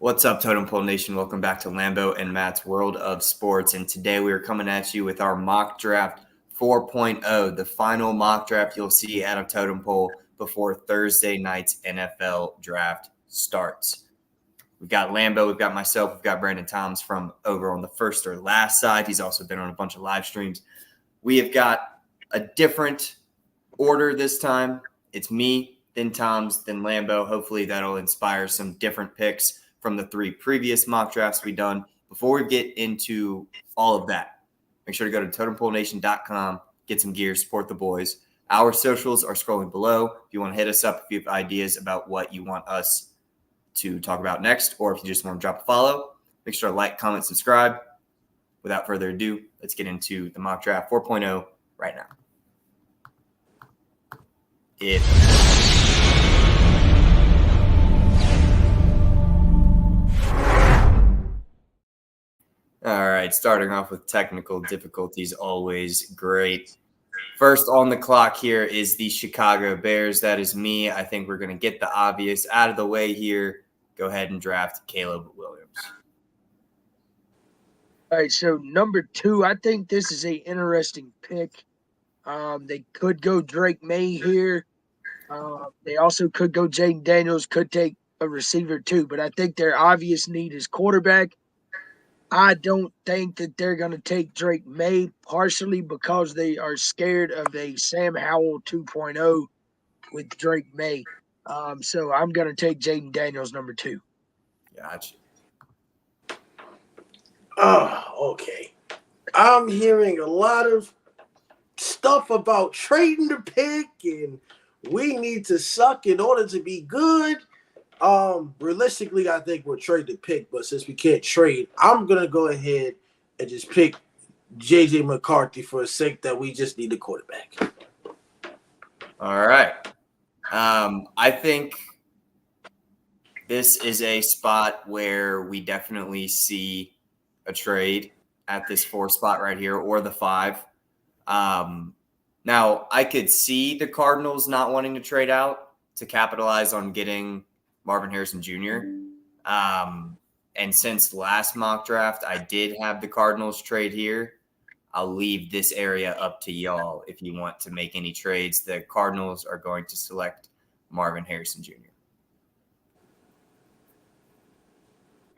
What's up, Totem Pole Nation? Welcome back to Lambo and Matt's World of Sports. And today we are coming at you with our mock draft 4.0, the final mock draft you'll see out of Totem Pole before Thursday night's NFL draft starts. We've got Lambo, we've got myself, we've got Brandon Toms from over on the First or Last side. He's also been on a bunch of live streams. We have got a different order this time. It's me, then Toms, then Lambo. Hopefully that'll inspire some different picks from the three previous mock drafts we've done. Before we get into all of that, make sure to go to totempolenation.com, get some gear, support the boys. Our socials are scrolling below. If you want to hit us up, if you have ideas about what you want us to talk about next, or if you just want to drop a follow, make sure to like, comment, subscribe. Without further ado, let's get into the mock draft 4.0 right now. All right, starting off with technical difficulties, always great. First on the clock here is the Chicago Bears. That is me. I think we're going to get the obvious out of the way here. Go ahead and draft Caleb Williams. All right, so number 2, I think this is an interesting pick. They could go Drake May here. They also could go Jaden Daniels, could take a receiver too, but I think their obvious need is quarterback. I don't think that they're going to take Drake May, partially because they are scared of a Sam Howell 2.0 with Drake May. So I'm going to take Jaden Daniels, number 2. Gotcha. Okay. I'm hearing a lot of stuff about trading the pick and we need to suck in order to be good. Realistically, I think we'll trade the pick, but since we can't trade, I'm gonna go ahead and just pick JJ McCarthy for the sake that we just need a quarterback. All right. I think this is a spot where we definitely see a trade at this 4 spot right here, or the 5. Now, I could see the Cardinals not wanting to trade out to capitalize on getting Marvin Harrison Jr. And since last mock draft, I did have the Cardinals trade here. I'll leave this area up to y'all if you want to make any trades. The Cardinals are going to select Marvin Harrison Jr.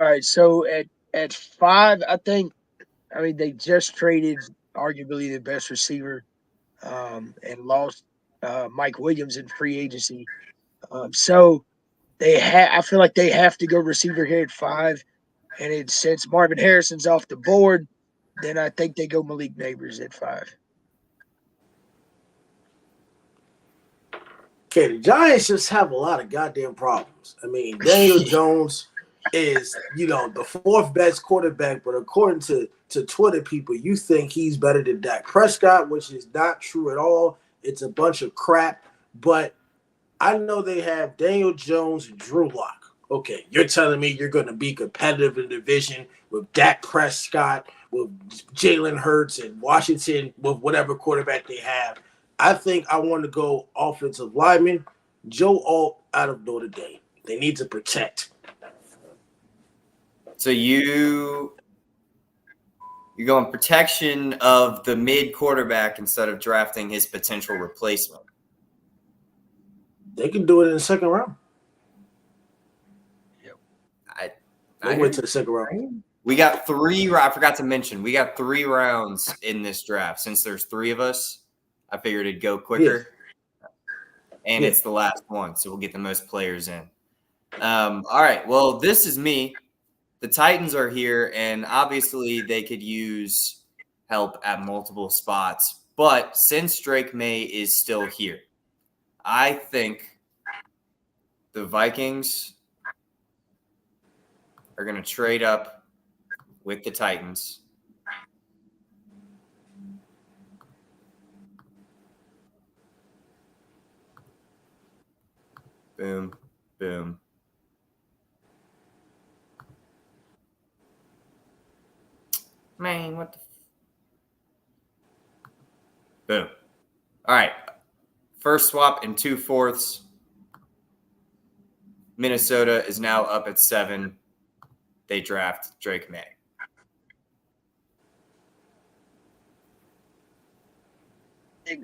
All right, so at 5, they just traded arguably the best receiver and lost Mike Williams in free agency. So I feel like they have to go receiver here at 5. And since Marvin Harrison's off the board, then I think they go Malik Neighbors at 5. Okay, the Giants just have a lot of goddamn problems. I mean, Daniel Jones is, the 4th best quarterback, but according to Twitter people, you think he's better than Dak Prescott, which is not true at all. It's a bunch of crap. But I know they have Daniel Jones and Drew Lock. Okay, you're telling me you're going to be competitive in the division with Dak Prescott, with Jalen Hurts and Washington, with whatever quarterback they have. I think I want to go offensive lineman, Joe Alt out of Notre Dame. They need to protect. So you're going protection of the mid quarterback instead of drafting his potential replacement. They can do it in the 2nd round. Yep. I went to the 2nd round. We got 3. I forgot to mention, we got 3 rounds in this draft. Since there's 3 of us, I figured it'd go quicker. Yeah. And it's the last one, so we'll get the most players in. All right, well, this is me. The Titans are here, and obviously they could use help at multiple spots. But since Drake May is still here, I think the Vikings are going to trade up with the Titans. Boom, boom. Man, what the? Boom. All right. First swap in 2/4. Minnesota is now up at 7. they draft Drake May?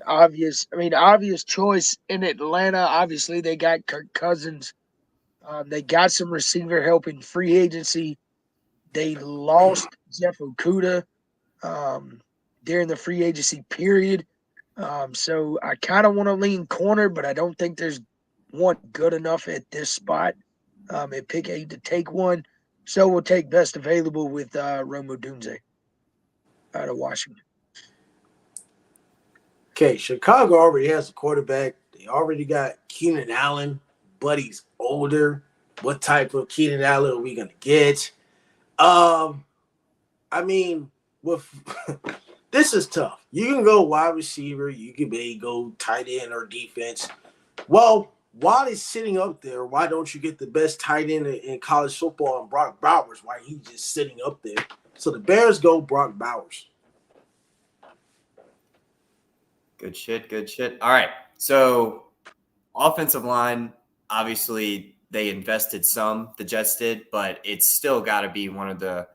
Obvious choice in Atlanta. Obviously, they got Kirk Cousins. They got some receiver help in free agency. They lost Jeff Okuda during the free agency period. So I kind of want to lean corner, but I don't think there's one good enough at this spot at pick 8 to take one. So we'll take best available with Rome Odunze out of Washington. Okay, Chicago already has a quarterback. They already got Keenan Allen, but he's older. What type of Keenan Allen are we gonna get? I mean, with this is tough. You can go wide receiver, you can maybe go tight end or defense. Well, while he's sitting up there, why don't you get the best tight end in college football and Brock Bowers? Why he's just sitting up there? So the Bears go Brock Bowers. Good shit. All right. So offensive line, obviously they invested some, the Jets did, but it's still got to be one of the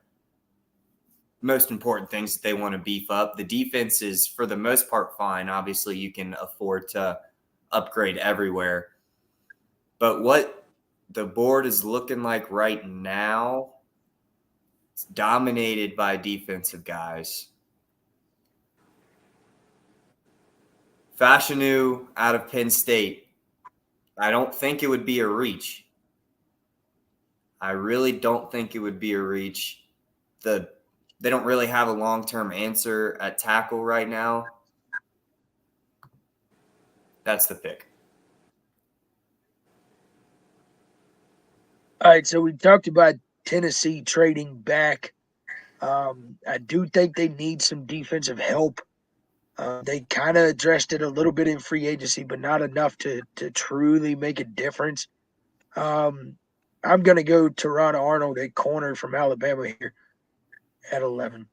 most important things that they want to beef up. The defense is, for the most part, fine. Obviously, you can afford to upgrade everywhere. But what the board is looking like right now, it's dominated by defensive guys. Fashanu out of Penn State. I don't think it would be a reach. I really don't think it would be a reach. They don't really have a long-term answer at tackle right now. That's the pick. All right, so we talked about Tennessee trading back. I do think they need some defensive help. They kind of addressed it a little bit in free agency, but not enough to truly make a difference. I'm going to go Teron Arnold, a corner from Alabama here at 11.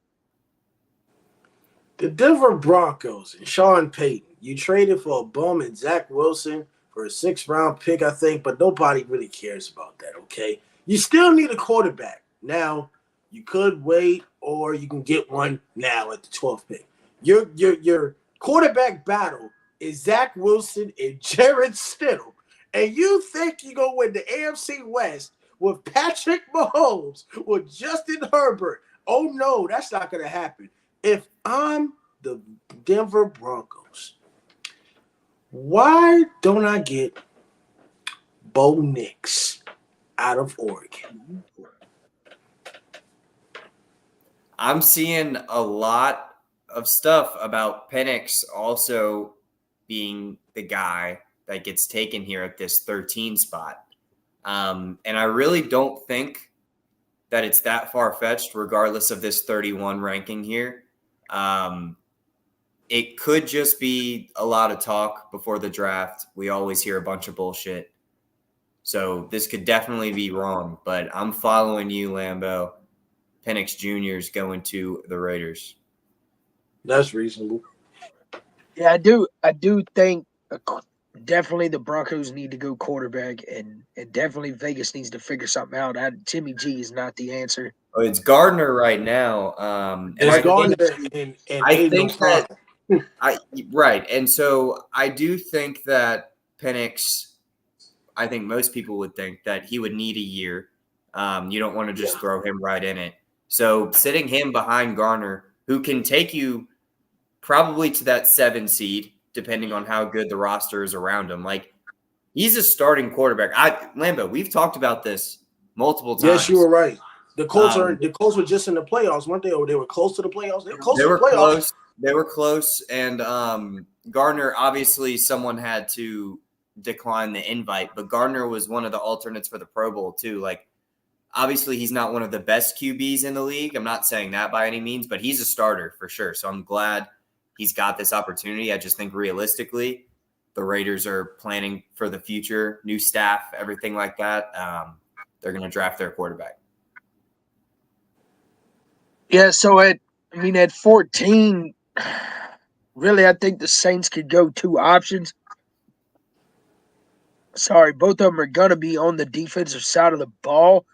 The Denver Broncos and Sean Payton. You traded for a bum and Zach Wilson for a 6th-round pick, I think, but nobody really cares about that, okay? You still need a quarterback. Now, you could wait or you can get one now at the 12th pick. Your quarterback battle is Zach Wilson and Jared Stidham. And you think you're going to win the AFC West with Patrick Mahomes, with Justin Herbert. Oh, no, that's not going to happen. If I'm the Denver Broncos, why don't I get Bo Nix out of Oregon? I'm seeing a lot of stuff about Penix also being the guy that gets taken here at this 13 spot. And I really don't think that it's that far-fetched, regardless of this 31 ranking here. It could just be a lot of talk before the draft. We always hear a bunch of bullshit. So this could definitely be wrong, but I'm following you, Lambo. Penix Jr. is going to the Raiders. That's reasonable. Yeah, I do think definitely the Broncos need to go quarterback, and definitely Vegas needs to figure something out. Timmy G is not the answer. Oh, it's Gardner right now. It's Gardner and I think that right. And so I do think that Penix, I think most people would think that he would need a year. You don't want to just throw him right in it. So sitting him behind Gardner, who can take you probably to that 7 seed, depending on how good the roster is around him. Like, he's a starting quarterback. Lambo, we've talked about this multiple times. Yes, you were right. The Colts were just in the playoffs, weren't they? Or they were close to the playoffs. They were close to the playoffs. They were close. And Gardner, obviously, someone had to decline the invite, but Gardner was one of the alternates for the Pro Bowl too. Like, obviously, he's not one of the best QBs in the league. I'm not saying that by any means, but he's a starter for sure. So I'm glad he's got this opportunity. I just think realistically, the Raiders are planning for the future, new staff, everything like that. They're going to draft their quarterback. Yeah, so at 14, really, I think the Saints could go 2 options. Sorry, both of them are going to be on the defensive side of the ball.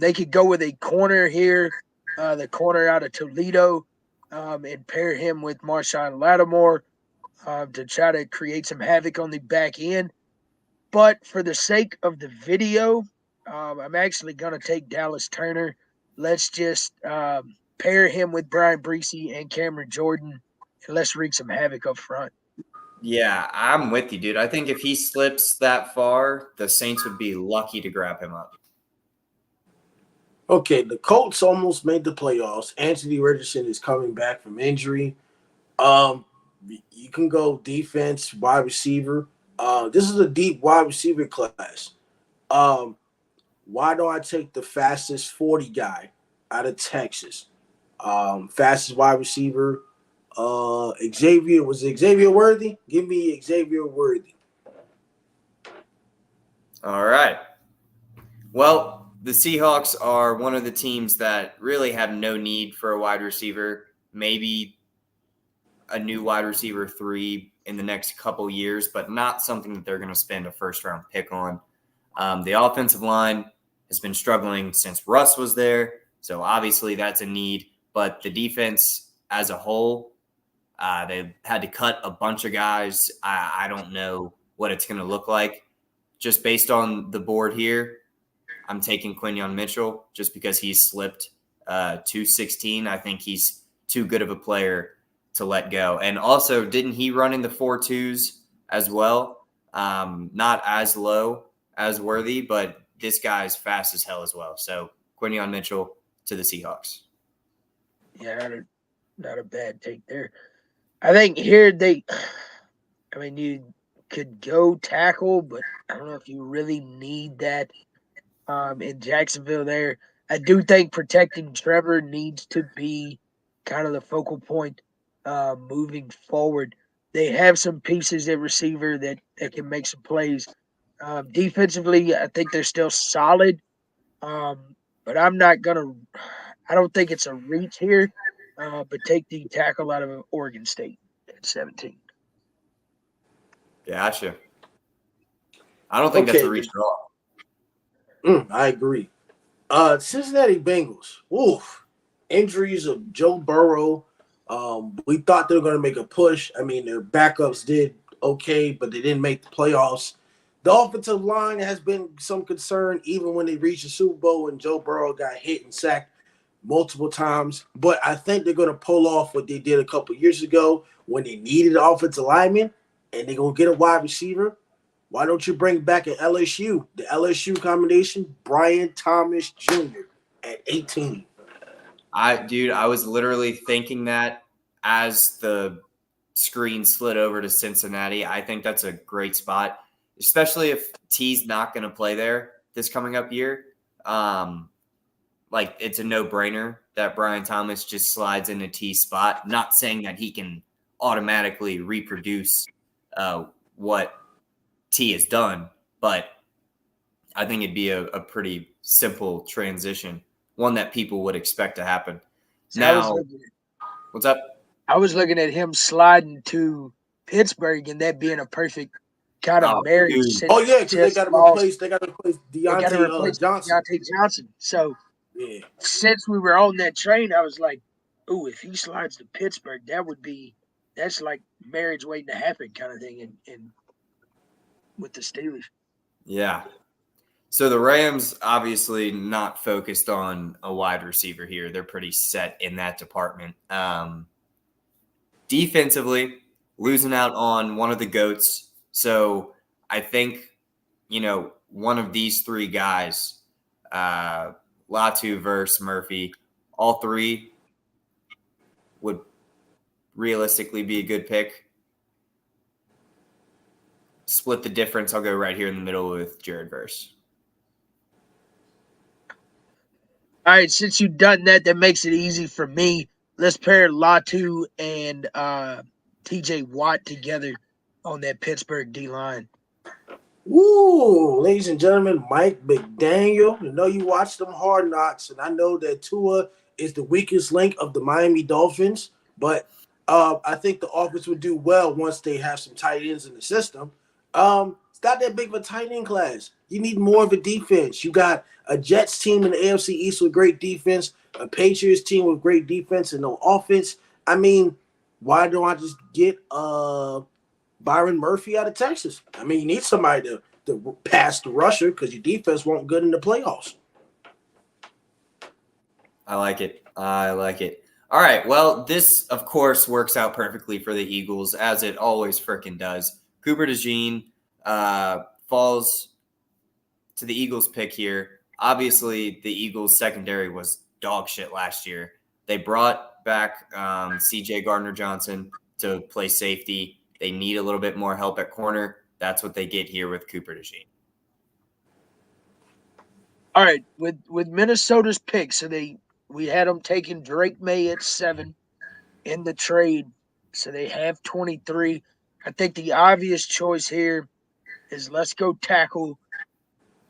They could go with a corner here, the corner out of Toledo, and pair him with Marshawn Lattimore to try to create some havoc on the back end. But for the sake of the video, I'm actually going to take Dallas Turner. Let's just pair him with Brian Breesy and Cameron Jordan, and let's wreak some havoc up front. Yeah, I'm with you, dude. I think if he slips that far, the Saints would be lucky to grab him up. Okay, the Colts almost made the playoffs. Anthony Richardson is coming back from injury. You can go defense, wide receiver. This is a deep wide receiver class. Why don't I take the fastest 40 guy out of Texas? Fastest wide receiver. Xavier was Xavier Worthy? Give me Xavier Worthy. All right. Well, the Seahawks are one of the teams that really have no need for a wide receiver. Maybe a new wide receiver 3 in the next couple years, but not something that they're going to spend a first-round pick on. The offensive line has been struggling since Russ was there, so obviously that's a need. But the defense as a whole, they've had to cut a bunch of guys. I don't know what it's going to look like. Just based on the board here, I'm taking Quinyon Mitchell just because he's slipped to 16. I think he's too good of a player to let go. And also, didn't he run in the 4.2s as well? Not as low as Worthy, but this guy's fast as hell as well. So Quinyon Mitchell to the Seahawks. Yeah, not a bad take there. I think here you could go tackle, but I don't know if you really need that in Jacksonville there. I do think protecting Trevor needs to be kind of the focal point moving forward. They have some pieces at receiver that can make some plays. Defensively, I think they're still solid, but I don't think it's a reach here, but take the tackle out of Oregon State at 17. Gotcha. I don't think that's a reach at all. I agree. Cincinnati Bengals. Oof. Injuries of Joe Burrow. We thought they were going to make a push. I mean, their backups did okay, but they didn't make the playoffs. The offensive line has been some concern even when they reached the Super Bowl and Joe Burrow got hit and sacked multiple times. But I think they're going to pull off what they did a couple years ago when they needed an offensive lineman and they're going to get a wide receiver. Why don't you bring back an LSU? The LSU combination, Brian Thomas Jr. at 18. I was literally thinking that as the screen slid over to Cincinnati. I think that's a great spot, especially if T's not going to play there this coming up year. It's a no-brainer that Brian Thomas just slides into T's spot. Not saying that he can automatically reproduce what T has done, but I think it'd be a pretty simple transition, one that people would expect to happen. Now, what's up? I was looking at him sliding to Pittsburgh and that being a perfect kind of marriage. Because they got to replace Deontay Johnson. So since we were on that train, I was like, "Ooh, if he slides to Pittsburgh, that's like marriage waiting to happen kind of thing." And with the Steelers. Yeah. So the Rams obviously not focused on a wide receiver here. They're pretty set in that department. Defensively, losing out on one of the GOATs. So I think, one of these three guys, Latu versus Murphy, all three would realistically be a good pick. Split the difference. I'll go right here in the middle with Jared Verse. All right, since you've done that, that makes it easy for me. Let's pair Latu and T.J. Watt together on that Pittsburgh D-line. Woo, ladies and gentlemen, Mike McDaniel. I know you watched them Hard Knocks, and I know that Tua is the weakest link of the Miami Dolphins, but I think the offense would do well once they have some tight ends in the system. It's not that big of a tight end class. You need more of a defense. You got a Jets team in the AFC East with great defense, a Patriots team with great defense and no offense. I mean, why don't I just get Byron Murphy out of Texas? I mean, you need somebody to pass the rusher because your defense won't good in the playoffs. I like it. I like it. All right. Well, this, of course, works out perfectly for the Eagles, as it always frickin' does. Cooper DeJean falls to the Eagles pick here. Obviously, the Eagles secondary was dog shit last year. They brought back C.J. Gardner-Johnson to play safety. They need a little bit more help at corner. That's what they get here with Cooper DeJean. All right, with Minnesota's pick, so we had them taking Drake May at 7 in the trade, so they have 23. I think the obvious choice here is let's go tackle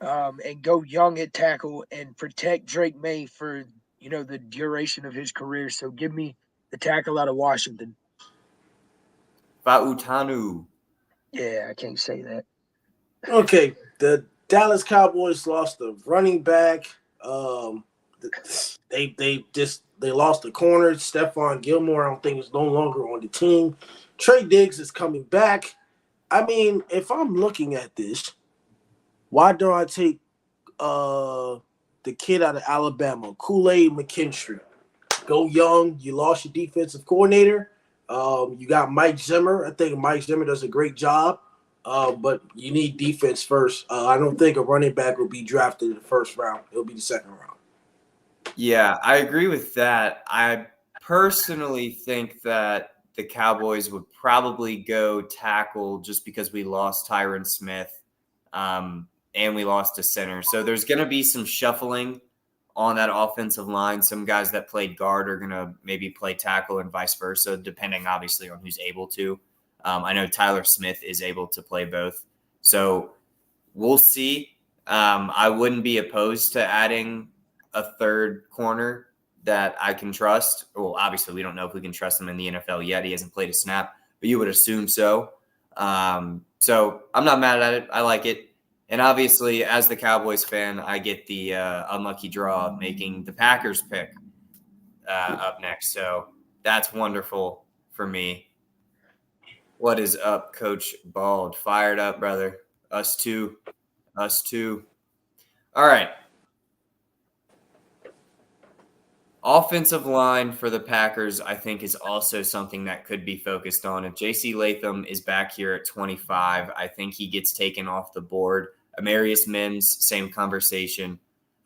and go young at tackle and protect Drake May for the duration of his career. So give me the tackle out of Washington. Fa'utanu. Yeah, I can't say that. Okay, the Dallas Cowboys lost the running back. They lost the corner. Stephon Gilmore, I don't think, is no longer on the team. Trey Diggs is coming back. I mean, if I'm looking at this, why don't I take the kid out of Alabama, Kool-Aid McKinstry? Go young. You lost your defensive coordinator. You got Mike Zimmer. I think Mike Zimmer does a great job. But you need defense first. I don't think a running back will be drafted in the first round. It'll be the second round. Yeah, I agree with that. I personally think that the Cowboys would probably go tackle just because we lost Tyron Smith and we lost a center. So there's going to be some shuffling on that offensive line. Some guys that played guard are going to maybe play tackle and vice versa, depending obviously on who's able to. I know Tyler Smith is able to play both. So we'll see. I wouldn't be opposed to adding a third corner that I can trust. Well, obviously, we don't know if we can trust him in the NFL yet. He hasn't played a snap, but you would assume so. So I'm not mad at it. I like it. And obviously, as the Cowboys fan, I get the unlucky draw of making the Packers pick up next. So that's wonderful for me. What is up, Coach Bald? Fired up, brother. Us too. Us too. All right. Offensive line for the Packers, I think, is also something that could be focused on. If J.C. Latham is back here at 25, I think he gets taken off the board. Amarius Mims, same conversation.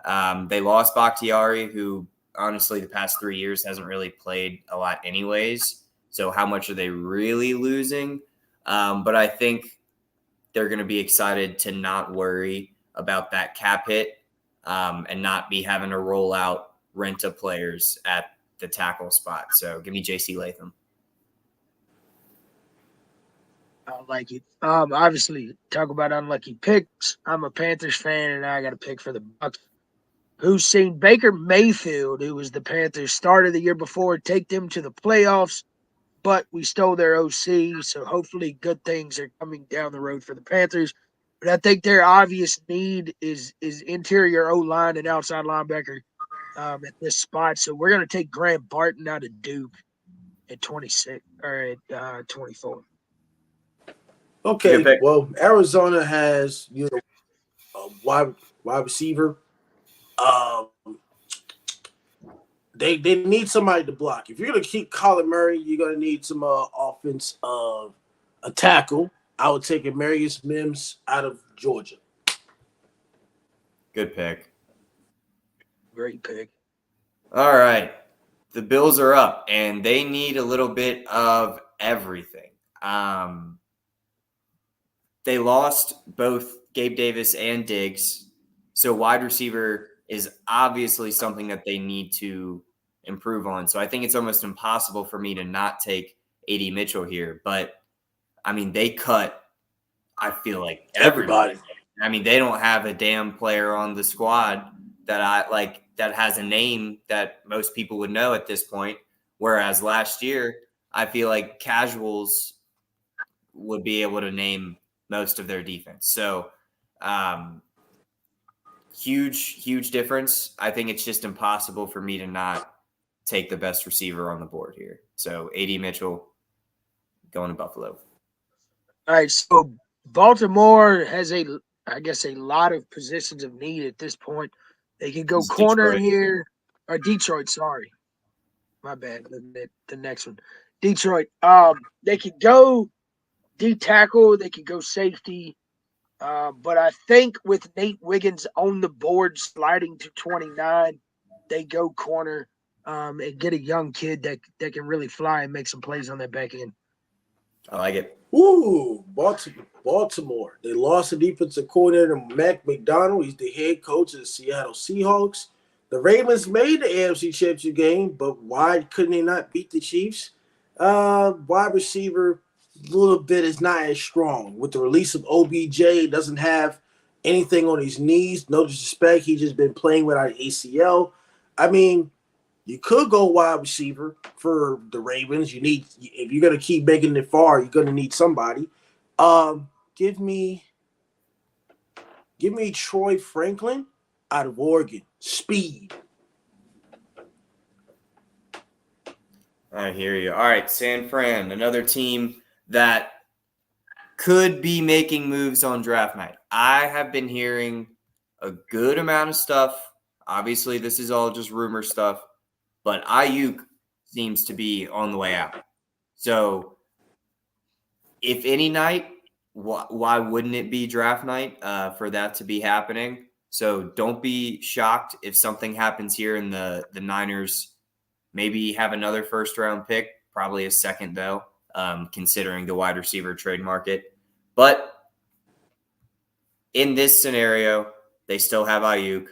They lost Bakhtiari, who honestly the past 3 years hasn't really played a lot anyways. So how much are they really losing? But I think they're going to be excited to not worry about that cap hit and not be having to roll out rent-a players at the tackle spot. So give me J.C. Latham. I like it. Obviously, talk about unlucky picks. I'm a Panthers fan, and I got a pick for the Bucs. Who's seen Baker Mayfield, who was the Panthers starter the year before, take them to the playoffs, but we stole their OC, so hopefully good things are coming down the road for the Panthers. But I think their obvious need is interior O-line and outside linebacker at this spot. So we're going to take Grant Barton out of Duke at 26 or at 24. Okay, well, Arizona has a wide receiver. They need somebody to block. If you're gonna keep Kyler Murray, you're gonna need some offense of a tackle. I would take Amarius Mims out of Georgia. Good pick. Great pick. All right. The Bills are up, and they need a little bit of everything. They lost both Gabe Davis and Diggs, so wide receiver is obviously something that they need to improve on. So I think it's almost impossible for me to not take A.D. Mitchell here. But, I mean, they cut, I feel like, everybody. I mean, they don't have a damn player on the squad that has a name that most people would know at this point. Whereas last year, I feel like casuals would be able to name most of their defense. So huge difference. I think it's just impossible for me to not take the best receiver on the board here. So A.D. Mitchell going to Buffalo. All right, so Baltimore has I guess, a lot of positions of need at this point. They could go It's corner Detroit. here, or Detroit. Sorry, my bad. The next one, Detroit. They could go D tackle. They could go safety. But I think with Nate Wiggins on the board, sliding to 29, they go corner and get a young kid that can really fly and make some plays on that back end. I like it. Ooh, Baltimore. They lost the defensive coordinator, Mac McDonald. He's the head coach of the Seattle Seahawks. The Ravens made the AFC Championship game, but why couldn't they not beat the Chiefs? Wide receiver, a little bit is not as strong. With the release of OBJ, doesn't have anything on his knees. No disrespect, he's just been playing without ACL. I mean, you could go wide receiver for the Ravens. You need, if you're gonna keep making it far, you're gonna need somebody. Give me Troy Franklin out of Oregon. Speed. I hear you. All right, San Fran, another team that could be making moves on draft night. I have been hearing a good amount of stuff. Obviously, this is all just rumor stuff, but Ayuk seems to be on the way out. So, if any night, why wouldn't it be draft night for that to be happening? So, don't be shocked if something happens here and the Niners maybe have another first-round pick, probably a second, though, considering the wide receiver trade market. But in this scenario, they still have Ayuk.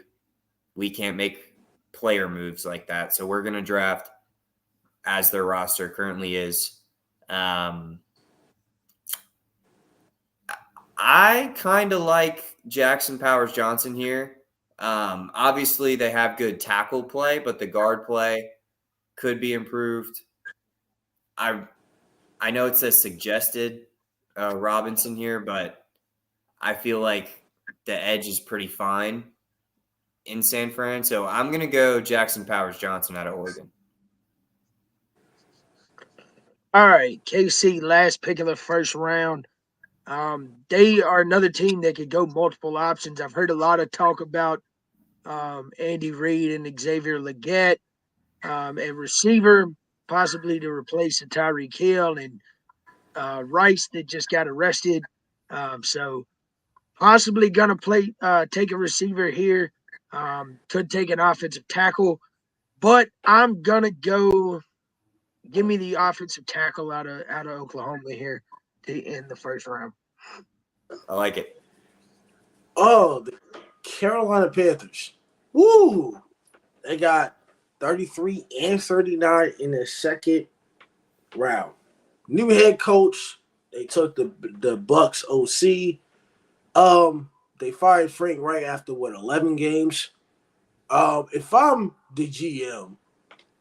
We can't make player moves like that. So we're going to draft as their roster currently is. I kind of like Jackson Powers-Johnson here. Obviously, they have good tackle play, but the guard play could be improved. I know it says suggested Robinson here, but I feel like the edge is pretty fine in San Fran. So I'm going to go Jackson Powers-Johnson out of Oregon. All right, KC, last pick of the first round. They are another team that could go multiple options. I've heard a lot of talk about Andy Reid and Xavier Legette, and receiver, possibly to replace Tyreek Hill and Rice that just got arrested. So possibly going to take a receiver here. Could take an offensive tackle, but I'm going to go. Give me the offensive tackle out of Oklahoma here in the first round. I like it. Oh, the Carolina Panthers. Woo! They got 33 and 39 in the second round. New head coach. They took the Bucks OC. They fired Frank right after 11 games. If I'm the GM,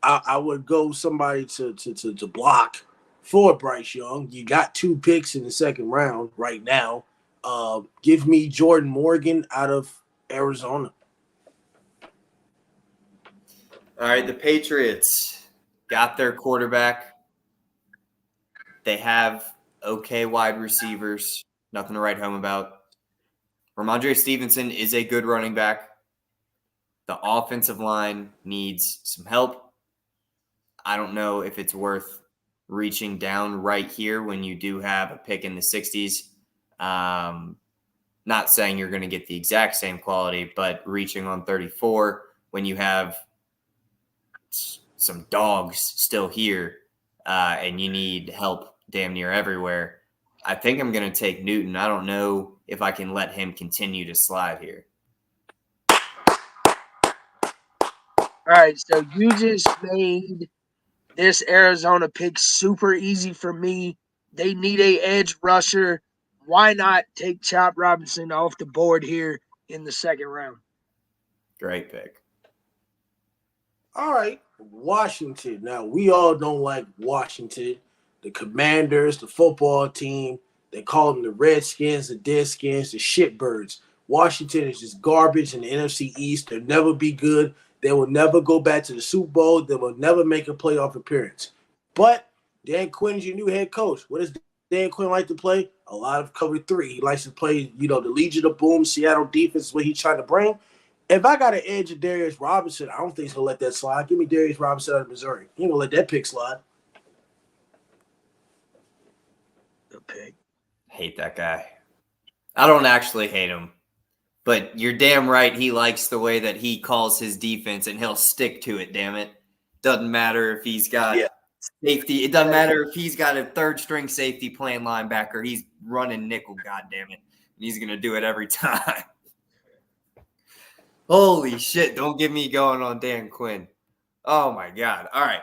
I would go somebody to block for Bryce Young. You got 2 picks in the second round right now. Give me Jordan Morgan out of Arizona. All right, the Patriots got their quarterback. They have okay wide receivers. Nothing to write home about. Ramondre Stevenson is a good running back. The offensive line needs some help. I don't know if it's worth reaching down right here when you do have a pick in the 60s. Not saying you're going to get the exact same quality, but reaching on 34 when you have some dogs still here and you need help damn near everywhere. I think I'm going to take Newton. I don't know if I can let him continue to slide here. All right, so you just made this Arizona pick super easy for me. They need a edge rusher. Why not take Chop Robinson off the board here in the second round? Great pick. All right, Washington. Now, we all don't like Washington. The Commanders, the football team, they call them the Redskins, the Deadskins, the Shitbirds. Washington is just garbage in the NFC East. They'll never be good. They will never go back to the Super Bowl. They will never make a playoff appearance. But Dan Quinn's your new head coach. What does Dan Quinn like to play? A lot of cover three. He likes to play, the Legion of Boom, Seattle defense is what he's trying to bring. If I got an edge of Darius Robinson, I don't think he's going to let that slide. Give me Darius Robinson out of Missouri. He ain't going to let that pick slide. Good pick. Hate that guy. I don't actually hate him, but you're damn right he likes the way that he calls his defense, and he'll stick to it, damn it. Doesn't matter if he's got safety. It doesn't matter if he's got a third-string safety playing linebacker. He's running nickel, goddammit. And he's going to do it every time. Holy shit, don't get me going on Dan Quinn. Oh, my God. All right.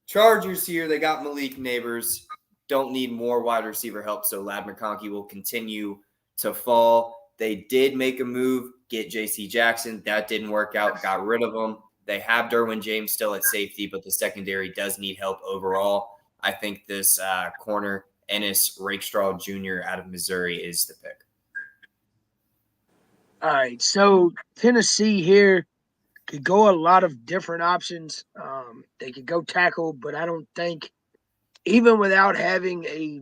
Chargers here, they got Malik Neighbors. Don't need more wide receiver help, so Ladd McConkey will continue to fall. They did make a move, get J.C. Jackson. That didn't work out, got rid of him. They have Derwin James still at safety, but the secondary does need help overall. I think this corner, Ennis Rakestraw Jr. out of Missouri, is the pick. All right, so Tennessee here could go a lot of different options. They could go tackle, but I don't think, even without having a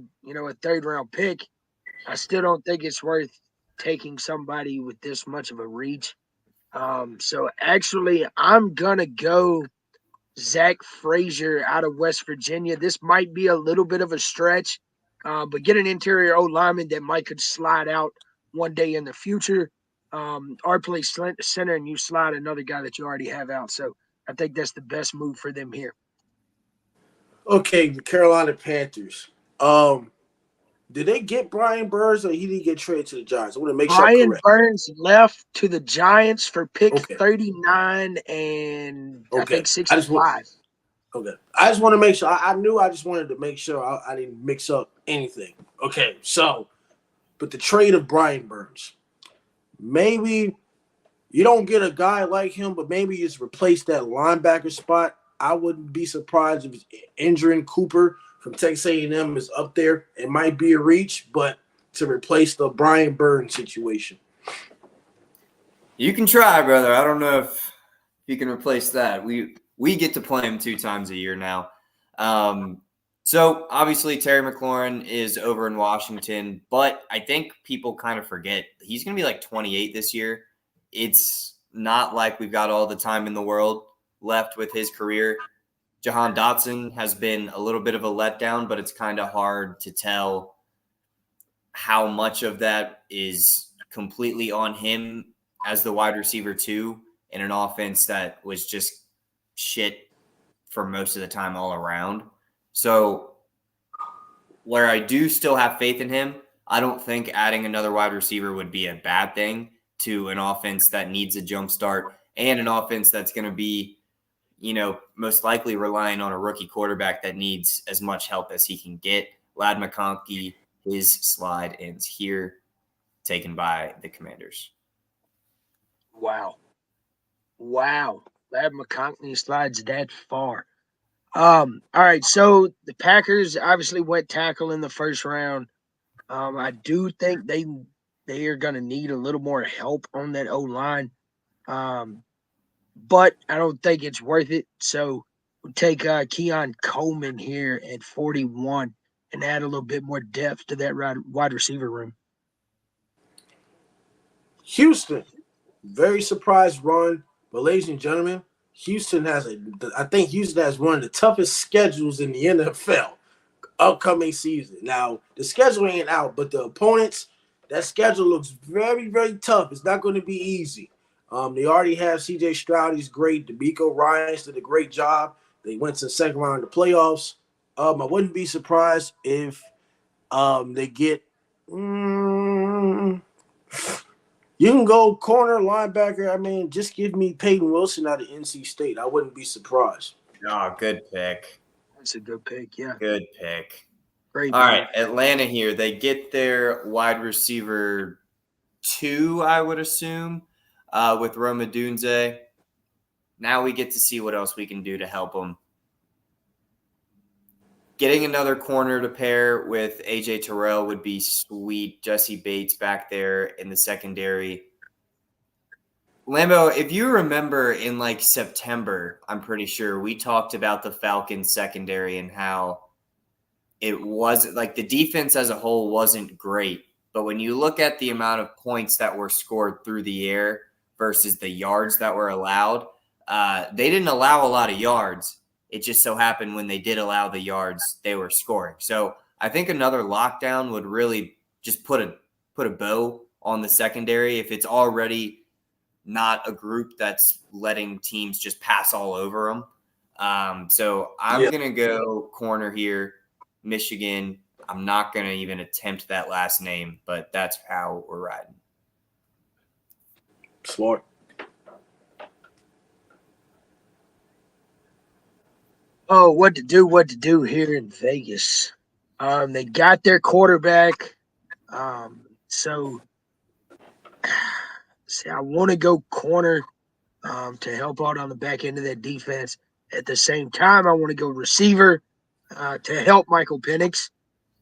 third round pick, I still don't think it's worth taking somebody with this much of a reach. So actually, I'm gonna go Zach Frazier out of West Virginia. This might be a little bit of a stretch, but get an interior O lineman that might could slide out one day in the future. Or play center and you slide another guy that you already have out. So I think that's the best move for them here. Okay, the Carolina Panthers. Did they get Brian Burns or he didn't get traded to the Giants? I want to make sure I'm Brian correct. Burns left to the Giants for pick Okay. 39 and I think 65. I just want to make sure. I knew. I just wanted to make sure I didn't mix up anything. Okay, so, but the trade of Brian Burns. Maybe you don't get a guy like him, but maybe you just replace that linebacker spot. I wouldn't be surprised if injuring Cooper from Texas A&M is up there. It might be a reach, but to replace the Brian Burns situation. You can try, brother. I don't know if you can replace that. We get to play him 2 times a year now. So obviously Terry McLaurin is over in Washington, but I think people kind of forget he's going to be like 28 this year. It's not like we've got all the time in the world left with his career. Jahan Dotson has been a little bit of a letdown, but it's kind of hard to tell how much of that is completely on him as the wide receiver 2 in an offense that was just shit for most of the time all around. So where I do still have faith in him, I don't think adding another wide receiver would be a bad thing to an offense that needs a jump start and an offense that's going to be, most likely relying on a rookie quarterback that needs as much help as he can get. Ladd McConkey, his slide ends here, taken by the Commanders. Wow. Ladd McConkey slides that far. All right, so the Packers obviously went tackle in the first round. I do think they are going to need a little more help on that O-line. But I don't think it's worth it. So we'll take Keon Coleman here at 41 and add a little bit more depth to that wide receiver room. Houston, very surprised run, but ladies and gentlemen, I think Houston has one of the toughest schedules in the NFL upcoming season. Now, the schedule ain't out, but the opponents, that schedule looks very, very tough. It's not going to be easy. They already have C.J. Stroud. He's great. DeMeco Ryans did a great job. They went to the second round of the playoffs. I wouldn't be surprised if they get you can go corner, linebacker. I mean, just give me Peyton Wilson out of NC State. I wouldn't be surprised. Oh, good pick. That's a good pick, yeah. Good pick. Great. All right, Atlanta here. They get their wide receiver 2, I would assume, with Roma Dunze. Now we get to see what else we can do to help them. Getting another corner to pair with AJ Terrell would be sweet. Jesse Bates back there in the secondary. Lambo, if you remember in like September, I'm pretty sure we talked about the Falcons secondary and how it was like the defense as a whole wasn't great. But when you look at the amount of points that were scored through the air versus the yards that were allowed, they didn't allow a lot of yards. It just so happened when they did allow the yards, they were scoring. So I think another lockdown would really just put a bow on the secondary if it's already not a group that's letting teams just pass all over them. So I'm going to go corner here, Michigan. I'm not going to even attempt that last name, but that's how we're riding. Smart. Oh, what to do here in Vegas. They got their quarterback. So see, I want to go corner to help out on the back end of that defense. At the same time, I want to go receiver to help Michael Penix.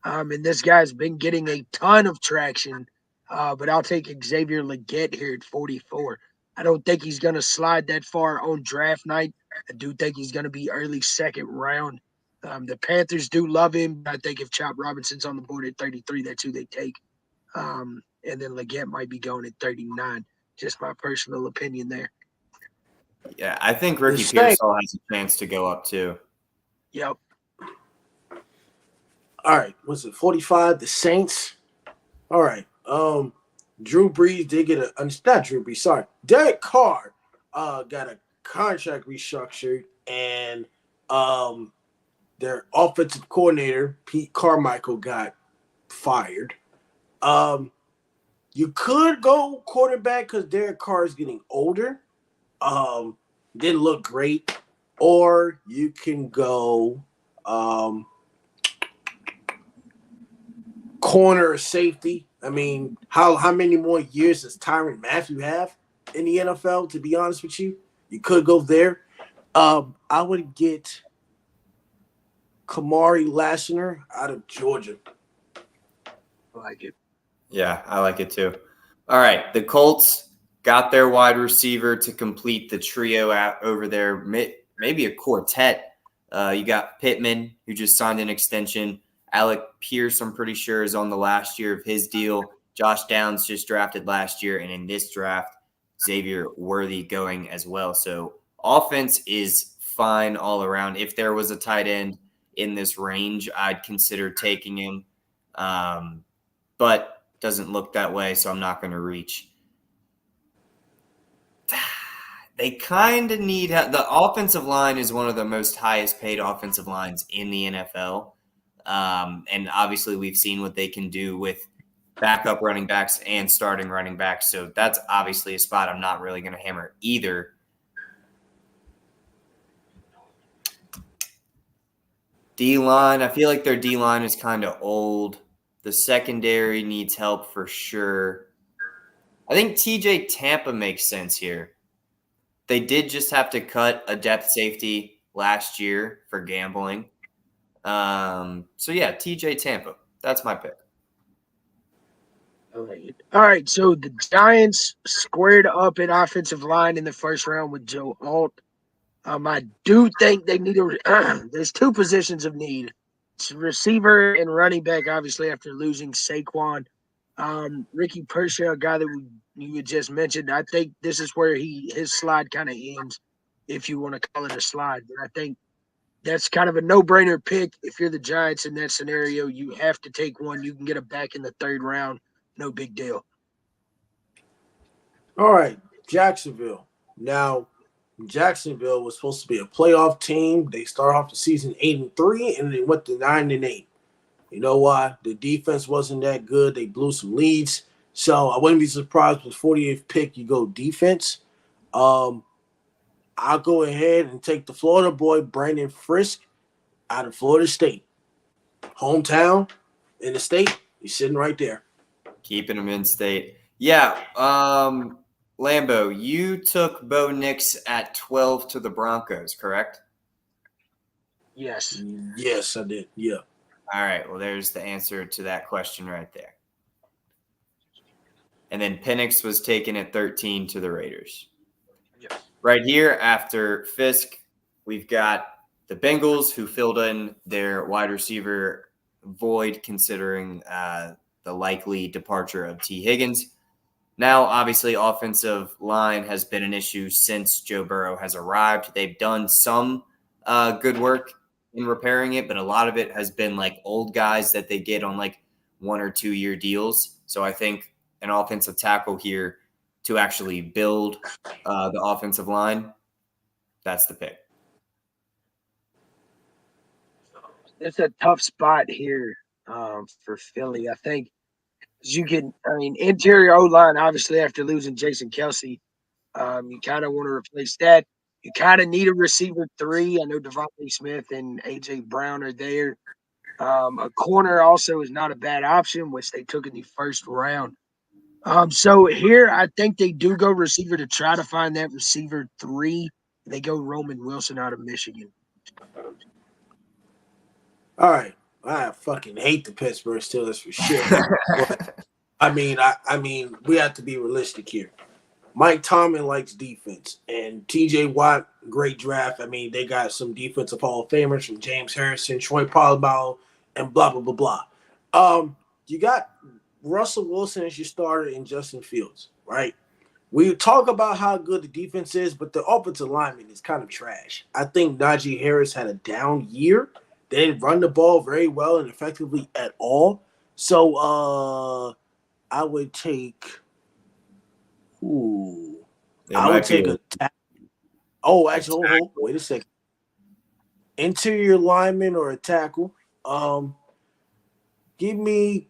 And this guy's been getting a ton of traction, but I'll take Xavier Legette here at 44. I don't think he's going to slide that far on draft night. I do think he's going to be early second round. The Panthers do love him. I think if Chop Robinson's on the board at 33, that's who they take. And then Legette might be going at 39. Just my personal opinion there. Yeah, I think Ricky Pearsall has a chance to go up too. Yep. All right, was it 45? The Saints. All right. Drew Brees did get not Drew Brees, sorry. Derek Carr got a contract restructured, and their offensive coordinator, Pete Carmichael, got fired. You could go quarterback because Derek Carr is getting older. Didn't look great. Or you can go corner or safety. I mean, how many more years does Tyrann Mathieu have in the NFL, to be honest with you? You could go there. I would get Kamari Lassiter out of Georgia. I like it. Yeah, I like it too. All right, the Colts got their wide receiver to complete the trio out over there, maybe a quartet. You got Pittman, who just signed an extension. Alec Pierce, I'm pretty sure, is on the last year of his deal. Josh Downs just drafted last year, and in this draft, Xavier Worthy going as well. So offense is fine all around. If there was a tight end in this range, I'd consider taking him. But doesn't look that way, so I'm not going to reach. They kind of need – the offensive line is one of the most highest paid offensive lines in the NFL. And obviously we've seen what they can do with backup running backs and starting running backs. So that's obviously a spot I'm not really going to hammer either. D-line, I feel like their D-line is kind of old. The secondary needs help for sure. I think TJ Tampa makes sense here. They did just have to cut a depth safety last year for gambling. So yeah, TJ Tampa. That's my pick. I like it. All right, so the Giants squared up at offensive line in the first round with Joe Alt. I do think they need there's two positions of need. It's receiver and running back, obviously, after losing Saquon. Ricky Persha, a guy that you had just mentioned, I think this is where his slide kind of ends, if you want to call it a slide. But I think that's kind of a no-brainer pick. If you're the Giants in that scenario, you have to take one. You can get him back in the third round. No big deal. All right, Jacksonville. Now, Jacksonville was supposed to be a playoff team. They started off the season 8-3, and they went to 9-8. You know why? The defense wasn't that good. They blew some leads. So I wouldn't be surprised with 48th pick, you go defense. I'll go ahead and take the Florida boy, Brandon Frisk, out of Florida State. Hometown in the state. He's sitting right there. Keeping him in state. Yeah. Lambo, you took Bo Nix at 12 to the Broncos, correct? Yes. Yes, I did. Yeah. All right. Well, there's the answer to that question right there. And then Penix was taken at 13 to the Raiders. Yes. Right here after Fisk, we've got the Bengals, who filled in their wide receiver void considering the likely departure of T. Higgins. Now, obviously, offensive line has been an issue since Joe Burrow has arrived. They've done some good work in repairing it, but a lot of it has been like old guys that they get on like 1 or 2 year deals. So I think an offensive tackle here to actually build the offensive line, that's the pick. It's a tough spot here for Philly. I think interior O line, obviously, after losing Jason Kelsey, you kind of want to replace that. You kind of need a receiver 3. I know Devontae Smith and A.J. Brown are there. A corner also is not a bad option, which they took in the first round. So here, I think they do go receiver to try to find that receiver 3. They go Roman Wilson out of Michigan. All right. I fucking hate the Pittsburgh Steelers for shit. But I mean, we have to be realistic here. Mike Tomlin likes defense, and T.J. Watt, great draft. I mean, they got some defensive Hall of Famers from James Harrison, Troy Polamalu, and blah blah blah blah. You got Russell Wilson as your starter and Justin Fields, right? We talk about how good the defense is, but the offensive lineman is kind of trash. I think Najee Harris had a down year. They didn't run the ball very well and effectively at all. So I would take. Ooh, I would take a tackle. Oh, actually, hold. Wait a second. Interior lineman or a tackle. Give me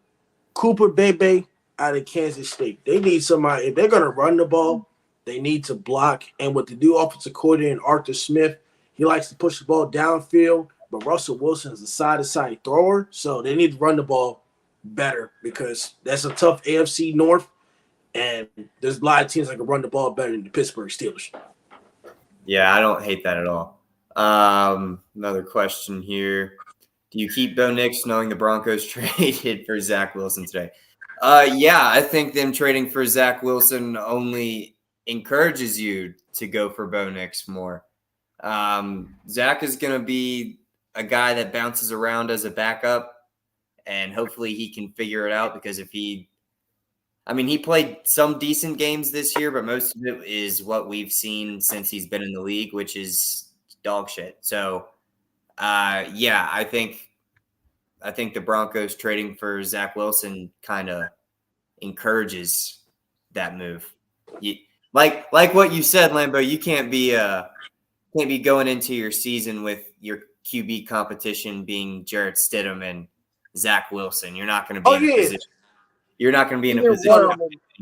Cooper Bebe out of Kansas State. They need somebody. If they're gonna run the ball, they need to block. And with the new offensive coordinator Arthur Smith, he likes to push the ball downfield. But Russell Wilson is a side-to-side thrower, so they need to run the ball better because that's a tough AFC North. And there's a lot of teams that can run the ball better than the Pittsburgh Steelers. Yeah, I don't hate that at all. Another question here. Do you keep Bo Nix knowing the Broncos traded for Zach Wilson today? Yeah, I think them trading for Zach Wilson only encourages you to go for Bo Nix more. Zach is going to be a guy that bounces around as a backup, and hopefully he can figure it out because he played some decent games this year, but most of it is what we've seen since he's been in the league, which is dog shit. So, yeah, I think the Broncos trading for Zach Wilson kind of encourages that move. Like what you said, Lambo, you can't be going into your season with your QB competition being Jarrett Stidham and Zach Wilson. You're not going to be in a position. You're not going to be in a position.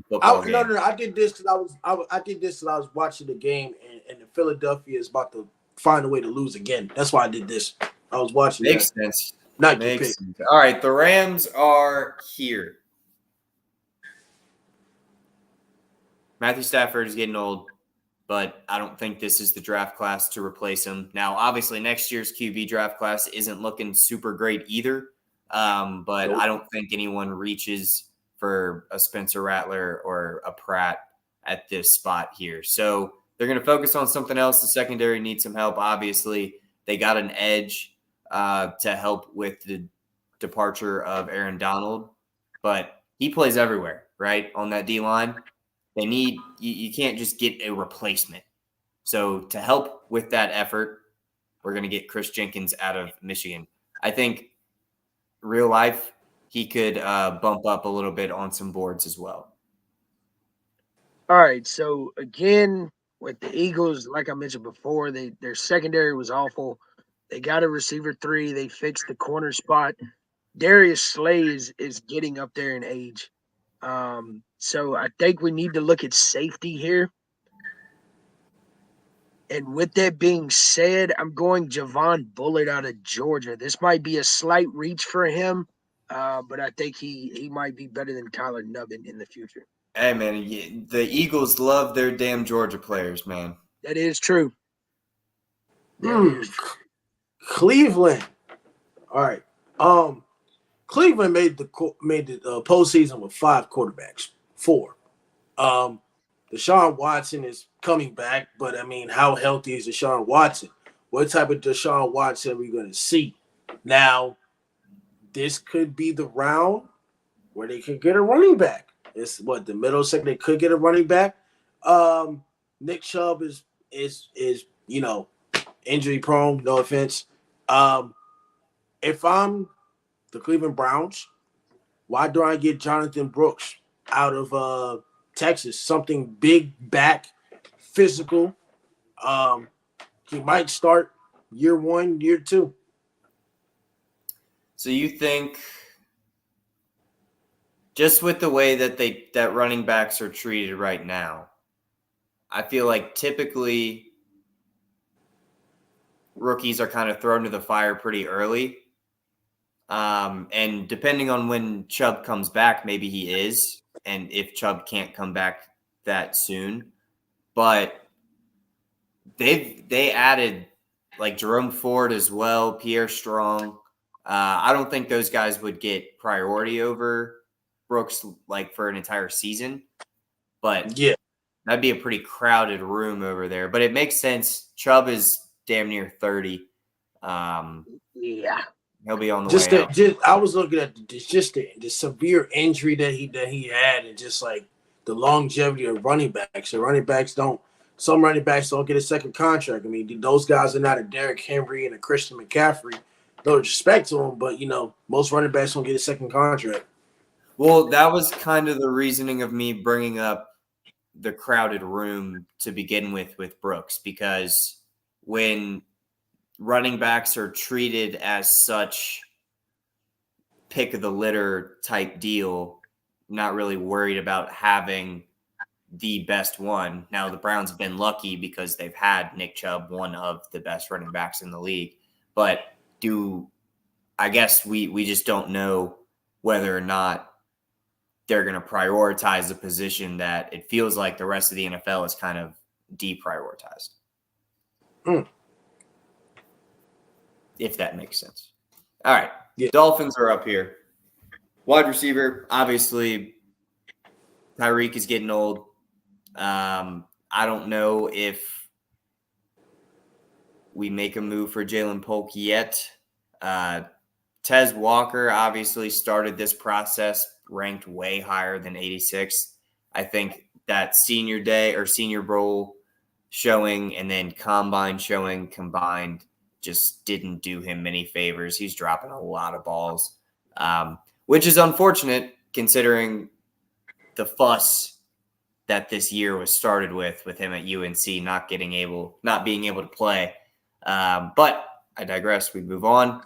No. I did this because I did this because I was watching the game and Philadelphia is about to find a way to lose again. That's why I did this. I was watching. Makes sense. Makes sense. All right, the Rams are here. Matthew Stafford is getting old, but I don't think this is the draft class to replace him. Now, obviously, next year's QB draft class isn't looking super great either, but I don't think anyone reaches for a Spencer Rattler or a Pratt at this spot here. So they're going to focus on something else. The secondary needs some help. Obviously, they got an edge to help with the departure of Aaron Donald, but he plays everywhere, right, on that D-line. They need you can't just get a replacement. So to help with that effort, we're going to get Chris Jenkins out of Michigan. I think real life, he could bump up a little bit on some boards as well. All right. So again, with the Eagles, like I mentioned before, their secondary was awful. They got a receiver 3. They fixed the corner spot. Darius Slay is getting up there in age. So I think we need to look at safety here. And with that being said, I'm going Javon Bullard out of Georgia. This might be a slight reach for him, but I think he might be better than Tyler Nubbin in the future. Hey, man, the Eagles love their damn Georgia players, man. That is true. Cleveland. All right. Cleveland made the postseason with 5 quarterbacks. 4. Deshaun Watson is coming back, but I mean, how healthy is Deshaun Watson? What type of Deshaun Watson are we going to see? Now, this could be the round where they could get a running back. It's what the middle second they could get a running back. Nick Chubb is injury prone. No offense. If I'm the Cleveland Browns, why do I get Jonathan Brooks out of Texas? Something big back, physical. He might start year 1, year 2. So you think just with the way that running backs are treated right now, I feel like typically rookies are kind of thrown to the fire pretty early. And depending on when Chubb comes back, maybe he is. And if Chubb can't come back that soon, but they added like Jerome Ford as well, Pierre Strong. I don't think those guys would get priority over Brooks like for an entire season, but yeah, that'd be a pretty crowded room over there. But it makes sense. Chubb is damn near 30. Yeah. He'll be on the way out. I was looking at the severe injury that he had, and just like the longevity of running backs. Some running backs don't get a second contract. I mean, those guys are not a Derrick Henry and a Christian McCaffrey. No respect to them, but most running backs don't get a second contract. Well, that was kind of the reasoning of me bringing up the crowded room to begin with Brooks, because when running backs are treated as such pick of the litter type deal, not really worried about having the best one. Now, the Browns have been lucky because they've had Nick Chubb, one of the best running backs in the league. But I guess we just don't know whether or not they're going to prioritize a position that it feels like the rest of the NFL is kind of deprioritized. If that makes sense. All right. Yeah. Dolphins are up here. Wide receiver, obviously, Tyreek is getting old. I don't know if we make a move for Jalen Polk yet. Tez Walker obviously started this process ranked way higher than 86. I think that senior day or senior bowl showing and then combine showing combined just didn't do him many favors. He's dropping a lot of balls, which is unfortunate considering the fuss that this year was started with him at UNC not being able to play. But I digress. We move on.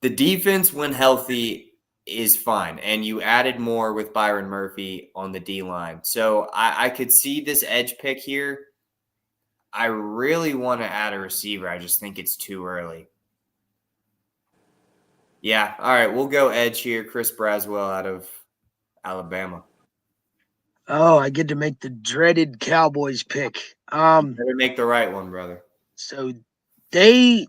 The defense, when healthy, is fine. And you added more with Byron Murphy on the D-line. So I could see this edge pick here. I really want to add a receiver. I just think it's too early. Yeah. All right. We'll go edge here. Chris Braswell out of Alabama. Oh, I get to make the dreaded Cowboys pick. Better make the right one, brother. So they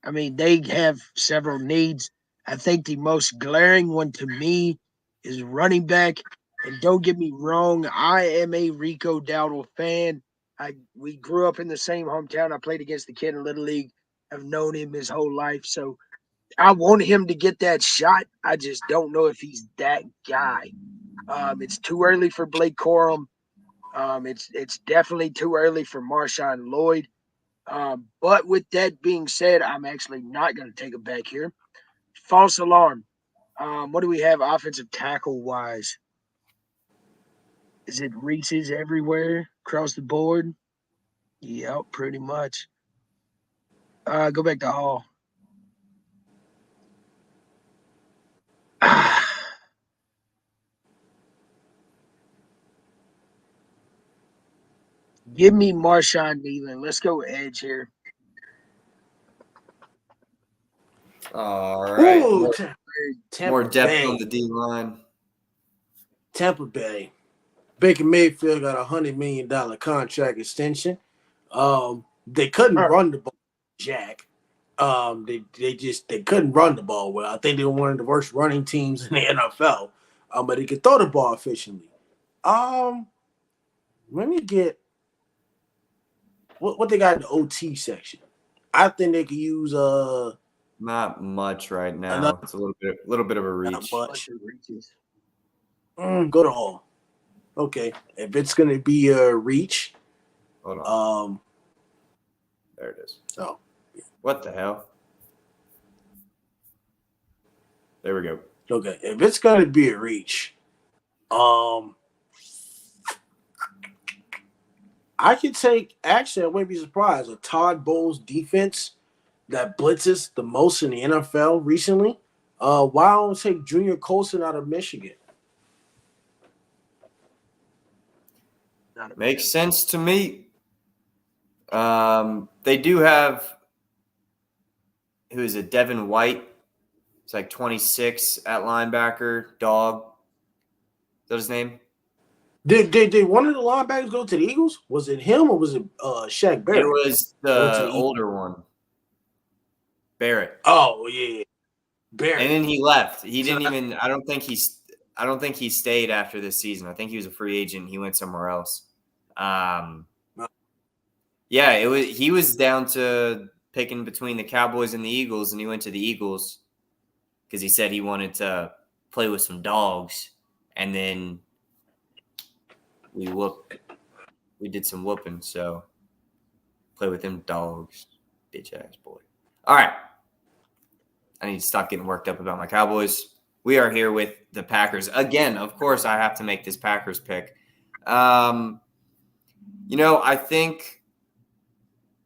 have several needs. I think the most glaring one to me is running back. And don't get me wrong, I am a Rico Dowdle fan. We grew up in the same hometown. I played against the kid in Little League. I've known him his whole life. So I want him to get that shot. I just don't know if he's that guy. It's too early for Blake Corum. It's definitely too early for Marshawn Lloyd. But with that being said, I'm actually not going to take it back here. False alarm. What do we have offensive tackle wise? Is it Reese's everywhere across the board? Yep, pretty much. Go back to Hall. Give me Marshawn Nealon. Let's go edge here. All right. Ooh, more depth on the D-line. Tampa Bay. Baker Mayfield got a $100 million contract extension. They couldn't All right. run the ball, Jack. They couldn't run the ball well. I think they were one of the worst running teams in the NFL. But they could throw the ball efficiently. Let me get what they got in the OT section. I think they could use Not much right now. another It's a little bit of a not reach. much. Reaches. Go to all. Okay, if it's gonna be a reach, Hold on. There it is. Oh, What the hell? There we go. okay, if it's gonna be a reach, I could take. Actually, I wouldn't be surprised. A Todd Bowles defense that blitzes the most in the NFL recently. Why don't take Junior Colson out of Michigan? Makes sense to me. They do have, who is it? Devin White. It's like 26 at linebacker. Dog. Is that his name? Did one of the linebackers go to the Eagles? Was it him or was it Shaq Barrett? It was the older one, Barrett. Oh yeah, Barrett. And then he left. He didn't even. I don't think he stayed after this season. I think he was a free agent. He went somewhere else. Yeah, he was down to picking between the Cowboys and the Eagles, and he went to the Eagles because he said he wanted to play with some dogs. And then we did some whooping. So play with them dogs, bitch ass boy. All right. I need to stop getting worked up about my Cowboys. We are here with the Packers. Again, of course, I have to make this Packers pick. I think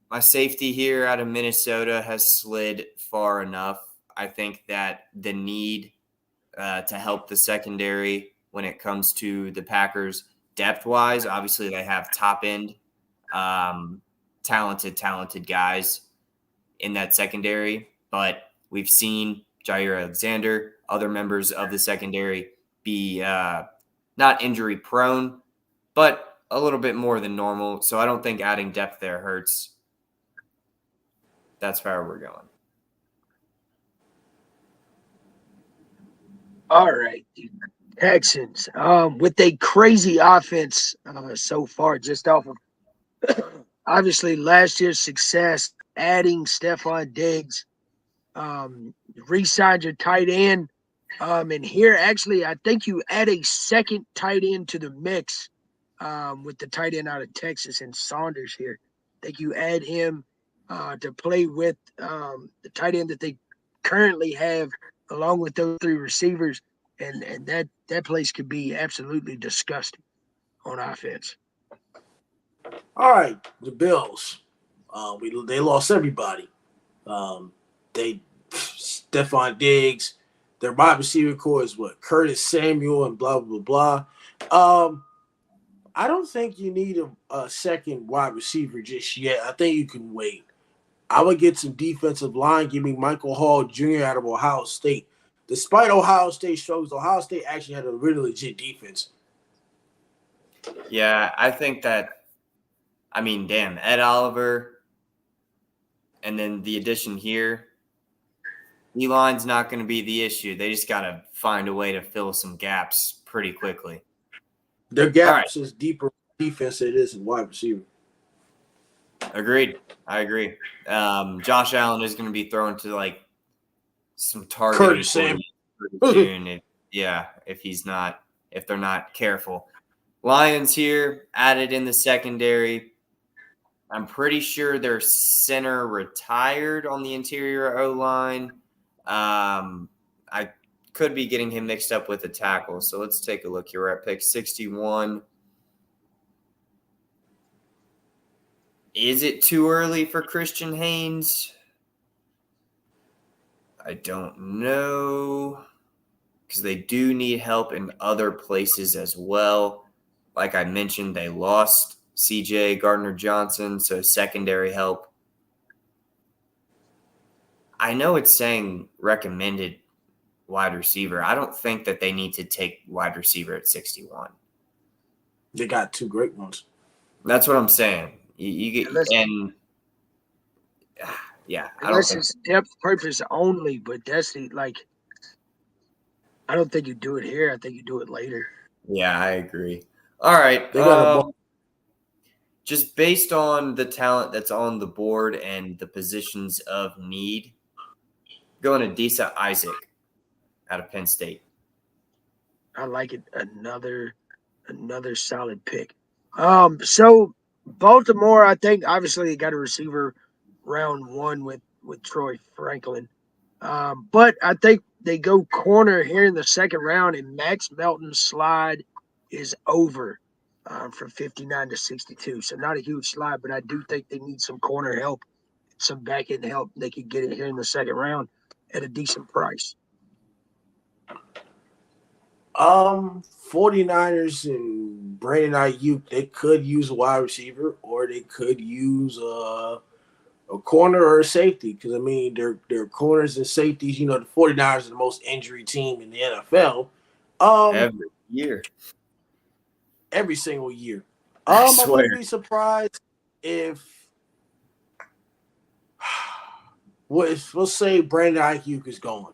my safety here out of Minnesota has slid far enough. I think that the need to help the secondary when it comes to the Packers depth-wise, obviously they have top-end, talented guys in that secondary, but we've seen Jair Alexander, other members of the secondary be not injury-prone, but a little bit more than normal. So I don't think adding depth there hurts. That's where we're going. All right, Texans. With a crazy offense so far, just off of obviously last year's success, adding Stephon Diggs, re-signed your tight end, and here actually I think you add a second tight end to the mix with the tight end out of Texas and Saunders here. I think you add him to play with the tight end that they currently have, along with those three receivers, and that place could be absolutely disgusting on offense. All right, the Bills. They lost everybody. They Stephon Diggs. Their wide receiver core is what? Curtis Samuel and blah blah blah. I don't think you need a second wide receiver just yet. I think you can wait. I would get some defensive line. Give me Michael Hall Jr. out of Ohio State. Despite Ohio State struggles, Ohio State actually had a really legit defense. Yeah, I think that, Ed Oliver, and then the addition here, E-line's not going to be the issue. They just got to find a way to fill some gaps pretty quickly. Their gaps is deeper defense than it is in wide receiver. Agreed. I agree. Josh Allen is going to be thrown to like some targeted soon. If they're not careful. Lions here added in the secondary. I'm pretty sure their center retired on the interior O-line. I could be getting him mixed up with a tackle. So let's take a look here. We're at pick 61. Is it too early for Christian Haynes? I don't know, because they do need help in other places as well. Like I mentioned, they lost CJ Gardner-Johnson, so secondary help. I know it's saying recommended wide receiver. I don't think that they need to take wide receiver at 61. They got two great ones. That's what I'm saying. You get and Yeah, I don't Unless think. it's depth purpose only, but that's I don't think you do it here. I think you do it later. Yeah, I agree. All right. They got a ball. Just based on the talent that's on the board and the positions of need, going to Disa Isaac out of Penn State. I like it. Another solid pick. So Baltimore, I think obviously they got a receiver round one with Troy Franklin. But I think they go corner here in the second round, and Max Melton's slide is over from 59 to 62. So not a huge slide, but I do think they need some corner help, some back end help. They could get it here in the second round at a decent price. 49ers and Brandon Ayuk, they could use a wide receiver or they could use a corner or a safety because, I mean, they're corners and safeties. You know, the 49ers are the most injury team in the NFL. Every year. Every single year. I I swear. wouldn't be surprised if we'll say Brandon Ayuk is gone.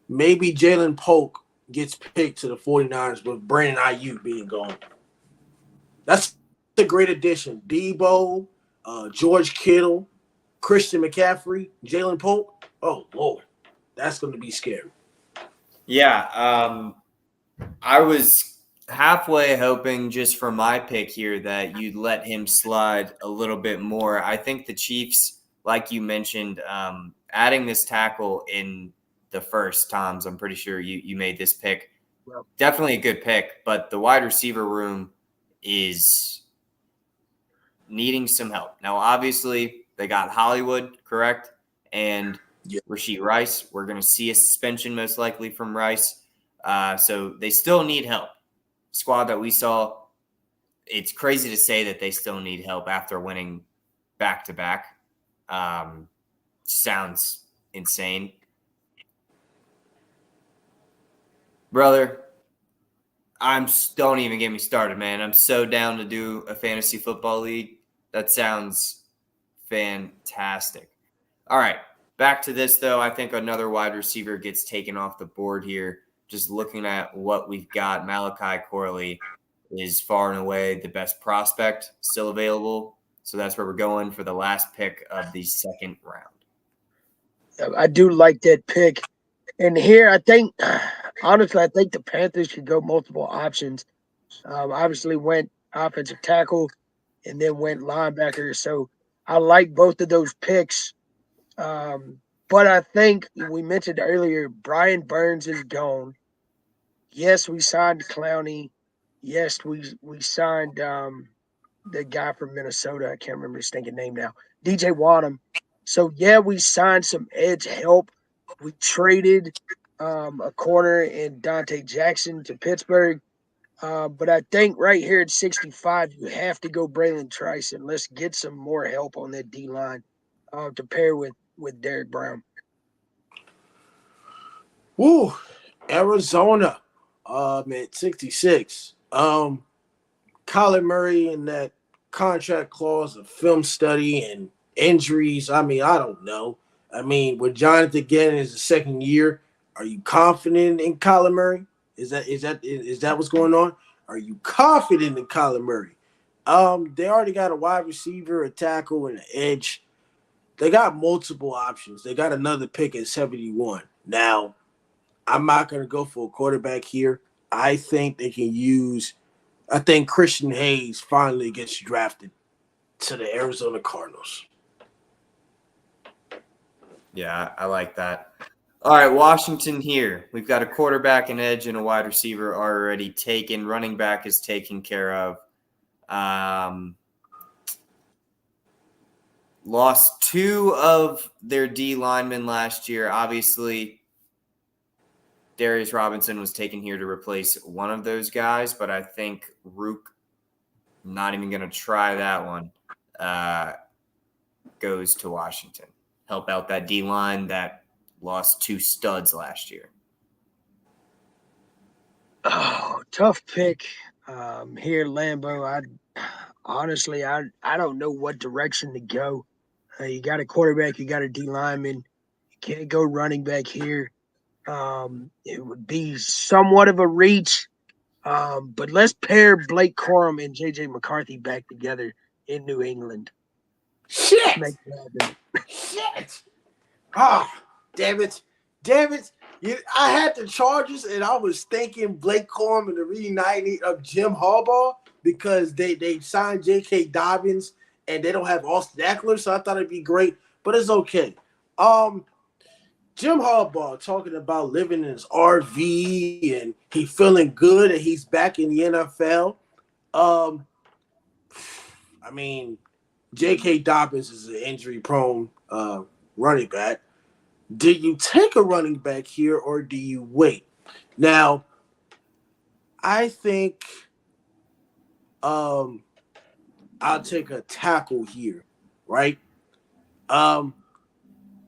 Maybe Jalen Polk gets picked to the 49ers with Brandon Ayuk being gone. That's a great addition. Debo, George Kittle, Christian McCaffrey, Jalen Polk. Oh, Lord. That's going to be scary. Yeah. I was halfway hoping just for my pick here that you'd let him slide a little bit more. I think the Chiefs, like you mentioned, adding this tackle in the first times, I'm pretty sure you made this pick. Well, Definitely a good pick, but the wide receiver room is needing some help. Now, obviously, they got Hollywood, correct? And Yeah. Rashee Rice. We're going to see a suspension most likely from Rice. So they still need help. Squad that we saw, it's crazy to say that they still need help after winning back-to-back. Sounds insane. Brother, don't even get me started, man. I'm so down to do a fantasy football league. That sounds fantastic. All right, back to this, though. I think another wide receiver gets taken off the board here. Just looking at what we've got, Malachi Corley is far and away the best prospect still available. So that's where we're going for the last pick of the second round. I do like that pick. And here, honestly, I think the Panthers should go multiple options. Obviously, went offensive tackle and then went linebacker. So I like both of those picks. But I think we mentioned earlier, Brian Burns is gone. Yes, we signed Clowney. Yes, we signed the guy from Minnesota. I can't remember his stinking name now. DJ Wadham. So yeah, we signed some edge help. We traded a corner in Dante Jackson to Pittsburgh. But I think right here at 65, you have to go Braylon Trice and let's get some more help on that D line to pair with Derek Brown. Woo. Arizona at 66. Kyler Murray and that contract clause of film study and injuries. I mean, I don't know. I mean, with Jonathan Gannon is the second year, are you confident in Kyler Murray? Is that what's going on? Are you confident in Kyler Murray? They already got a wide receiver, a tackle, and an edge. They got multiple options. They got another pick at 71. Now, I'm not going to go for a quarterback here. I think they can use – I think Christian Hayes finally gets drafted to the Arizona Cardinals. Yeah, I like that. All right, Washington here. We've got a quarterback, an edge, and a wide receiver already taken. Running back is taken care of. Lost two of their D linemen last year. Obviously, Darius Robinson was taken here to replace one of those guys, but I think Rook, not even going to try that one, goes to Washington. Help out that D line that lost two studs last year. Oh, tough pick here, Lambo. I don't know what direction to go. You got a quarterback, you got a D lineman. You can't go running back here. It would be somewhat of a reach. But let's pair Blake Corum and J.J. McCarthy back together in New England. Let's make Shit! it happen. Shit! Ah, damn it. Damn it. I had the Chargers, and I was thinking Blake Corum and the reuniting of Jim Harbaugh because they signed J.K. Dobbins, and they don't have Austin Eckler, so I thought it'd be great, but it's okay. Jim Harbaugh talking about living in his RV and he feeling good and he's back in the NFL. Um, I mean, J.K. Dobbins is an injury-prone running back. Do you take a running back here or do you wait? Now, I think I'll take a tackle here, right? I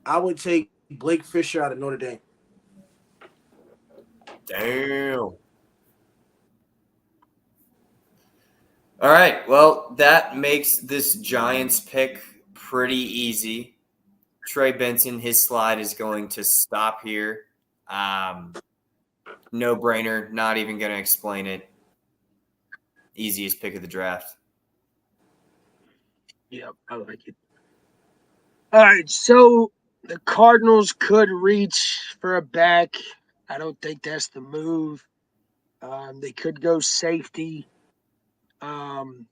would take Blake Fisher out of Notre Dame. Damn. All right. Well, that makes this Giants pick pretty easy. Trey Benson, his slide is going to stop here. No brainer. Not even going to explain it. Easiest pick of the draft. Yep, I like it. All right, so the Cardinals could reach for a back. I don't think that's the move. They could go safety. Um,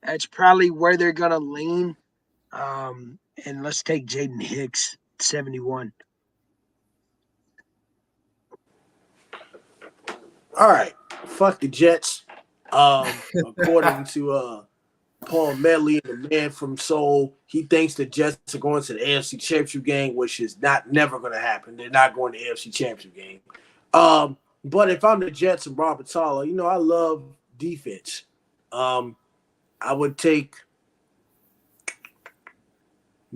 that's probably where they're gonna lean. And let's take Jaden Hicks, 71. All right, fuck the Jets. According to Paul Medley, the man from Seoul, he thinks the Jets are going to the AFC Championship game, which is never going to happen. They're not going to the AFC Championship game. But if I'm the Jets and Robert Saleh, I love defense. I would take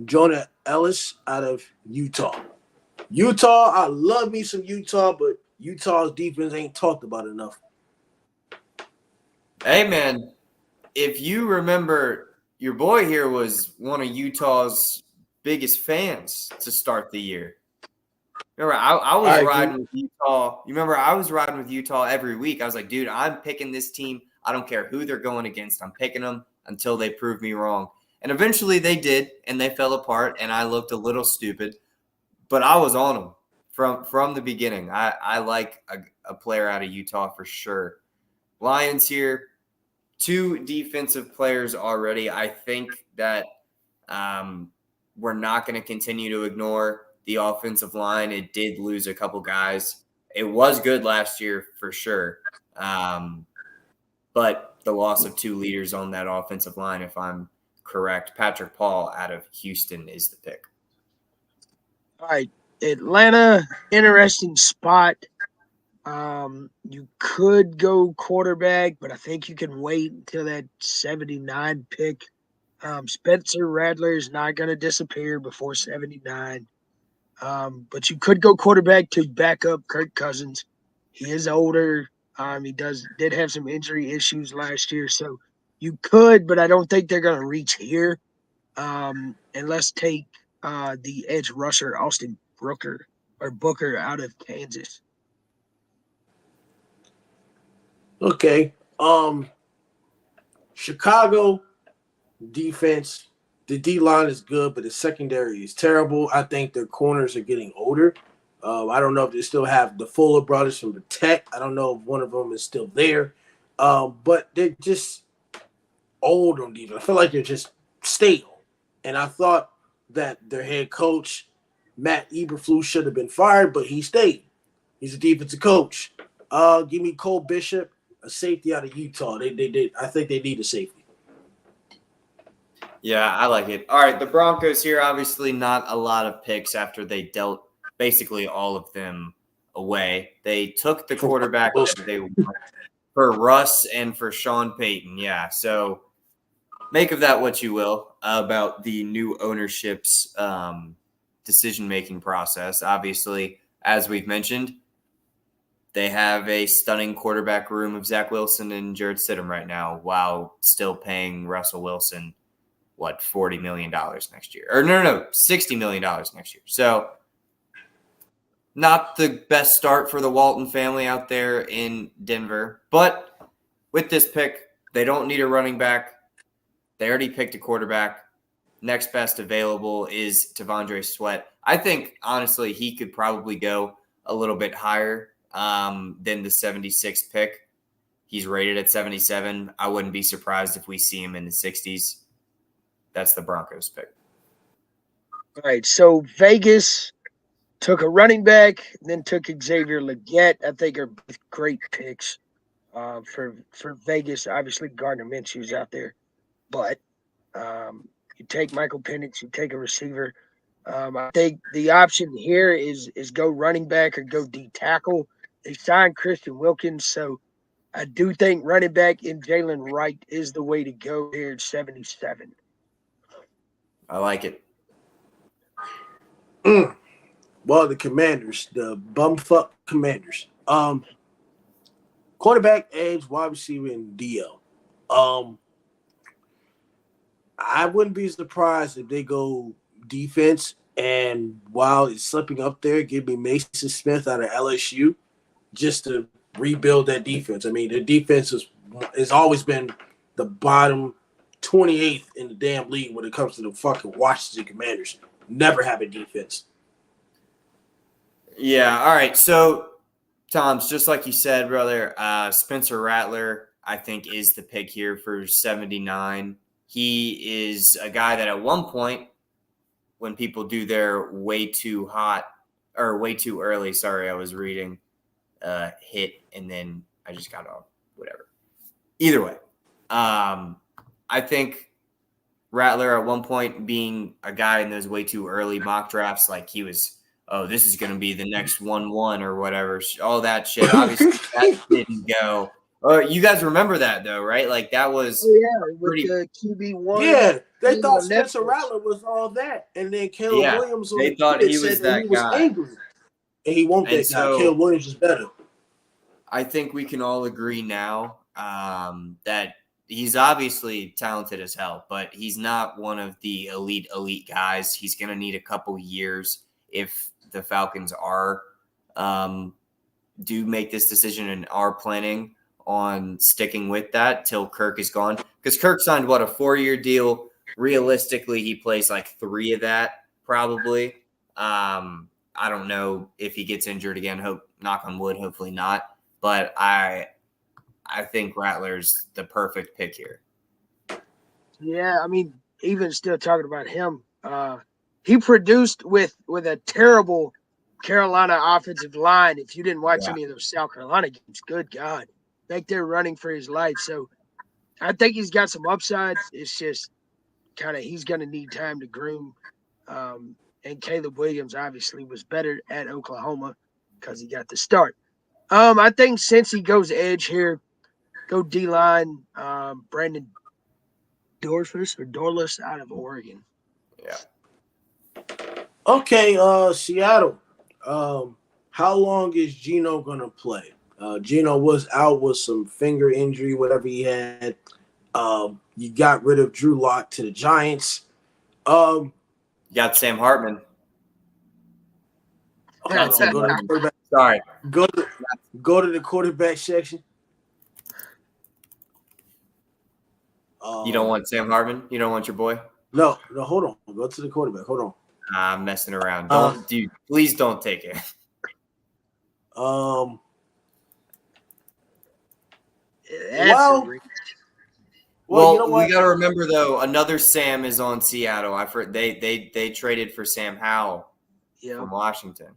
Jonah Ellis out of Utah. Utah, I love me some Utah, but Utah's defense ain't talked about enough. Hey, man, if you remember, your boy here was one of Utah's biggest fans to start the year. Remember, I was riding with Utah. You remember, I was riding with Utah every week. I was like, dude, I'm picking this team. I don't care who they're going against. I'm picking them until they prove me wrong. And eventually they did, and they fell apart, and I looked a little stupid. But I was on them from the beginning. I like a player out of Utah for sure. Lions here, 2 defensive players already. I think that we're not going to continue to ignore the offensive line. It did lose a couple guys. It was good last year for sure. But the loss of 2 leaders on that offensive line, if I'm correct, Patrick Paul out of Houston is the pick. All right, Atlanta, interesting spot. You could go quarterback, but I think you can wait until that 79 pick. Spencer Rattler is not going to disappear before 79. But you could go quarterback to back up Kirk Cousins. He is older. He did have some injury issues last year, so you could, but I don't think they're going to reach here. And let's take the edge rusher Austin Booker out of Kansas. Okay. Chicago defense, the D line is good, but the secondary is terrible. I think their corners are getting older. I don't know if they still have the Fuller brothers from the Tech. I don't know if one of them is still there. But they're just old on defense. I feel like they're just stale. And I thought that their head coach, Matt Eberflus, should have been fired, but he stayed. He's a defensive coach. Give me Cole Bishop, a safety out of Utah. I think they need a safety. Yeah, I like it. All right, the Broncos here, obviously not a lot of picks after they dealt basically all of them away. They took the quarterback that they wanted for Russ and for Sean Payton. Yeah, so make of that what you will about the new ownership's decision-making process. Obviously, as we've mentioned, they have a stunning quarterback room of Zach Wilson and Jared Stidham right now while still paying Russell Wilson $40 million next year. Or no, $60 million next year. So not the best start for the Walton family out there in Denver. But with this pick, they don't need a running back. They already picked a quarterback. Next best available is T'Vondre Sweat. I think, honestly, he could probably go a little bit higher than the 76 pick. He's rated at 77. I wouldn't be surprised if we see him in the 60s. That's the Broncos pick. All right, so Vegas took a running back, then took Xavier Legette. I think are both great picks for Vegas. Obviously, Gardner Minshew's out there, but you take Michael Penix, you take a receiver. I think the option here is go running back or go D tackle. They signed Christian Wilkins, so I do think running back in Jalen Wright is the way to go here at 77. I like it. Well, the Commanders, the bumfuck Commanders. Quarterback, edge, wide receiver, and DL. I wouldn't be surprised if they go defense, and while it's slipping up there, give me Mason Smith out of LSU just to rebuild that defense. I mean, their defense has always been the bottom 28th in the damn league when it comes to the fucking Washington Commanders. Never have a defense. Yeah, all right. So, Tom's, just like you said, brother, Spencer Rattler, I think, is the pick here for 79. He is a guy that at one point, when people do their way too hot or way too early, sorry, I was reading, hit, and then I just got off, whatever. Either way, I think Rattler at one point being a guy in those way too early mock drafts, like he was, oh, this is going to be the next 1-1 or whatever, all that shit. Obviously, that didn't go. You guys remember that, though, right? Like, that was with the QB1. Yeah, they thought Spencer Rattler was all that. And then Caleb Williams they thought he was that guy. Angry. And he won't that guy. Caleb Williams is better. I think we can all agree now that he's obviously talented as hell, but he's not one of the elite guys. He's going to need a couple years if the Falcons do make this decision and are planning on sticking with that till Kirk is gone. Because Kirk signed, a 4-year deal? Realistically, he plays like 3 of that, probably. I don't know if he gets injured again. Knock on wood, hopefully not. But I think Rattler's the perfect pick here. Yeah, I mean, even still talking about him, he produced with a terrible Carolina offensive line. If you didn't watch any of those South Carolina games, good God. Like they're running for his life. So I think he's got some upside. It's just kind of he's going to need time to groom. And Caleb Williams obviously was better at Oklahoma because he got the start. I think since he goes edge here, go D-line, Brandon Dorlus out of Oregon. Yeah. Okay, Seattle. How long is Geno going to play? Geno was out with some finger injury, whatever he had. You got rid of Drew Lock to the Giants. You got Sam Hartman. Sorry. Go to the quarterback section. You don't want Sam Hartman? You don't want your boy? No, hold on. Go to the quarterback. Hold on. I'm messing around. Please don't take it. Well, you know what? We got to remember though, another Sam is on Seattle. They traded for Sam Howell from Washington.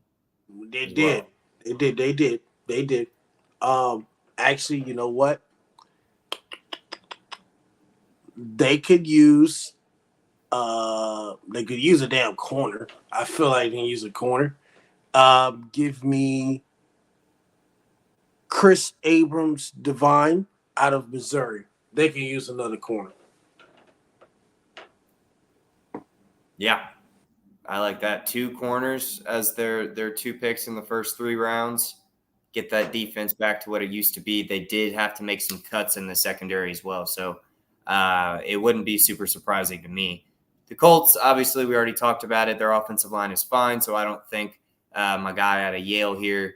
They did. Actually, you know what? They could use a damn corner. I feel like they can use a corner. Give me Chris Abrams Divine out of Missouri. They can use another corner. Yeah. I like that. 2 corners as their 2 picks in the first 3 rounds. Get that defense back to what it used to be. They did have to make some cuts in the secondary as well. So it wouldn't be super surprising to me. The Colts, obviously, we already talked about it. Their offensive line is fine, so I don't think my guy out of Yale here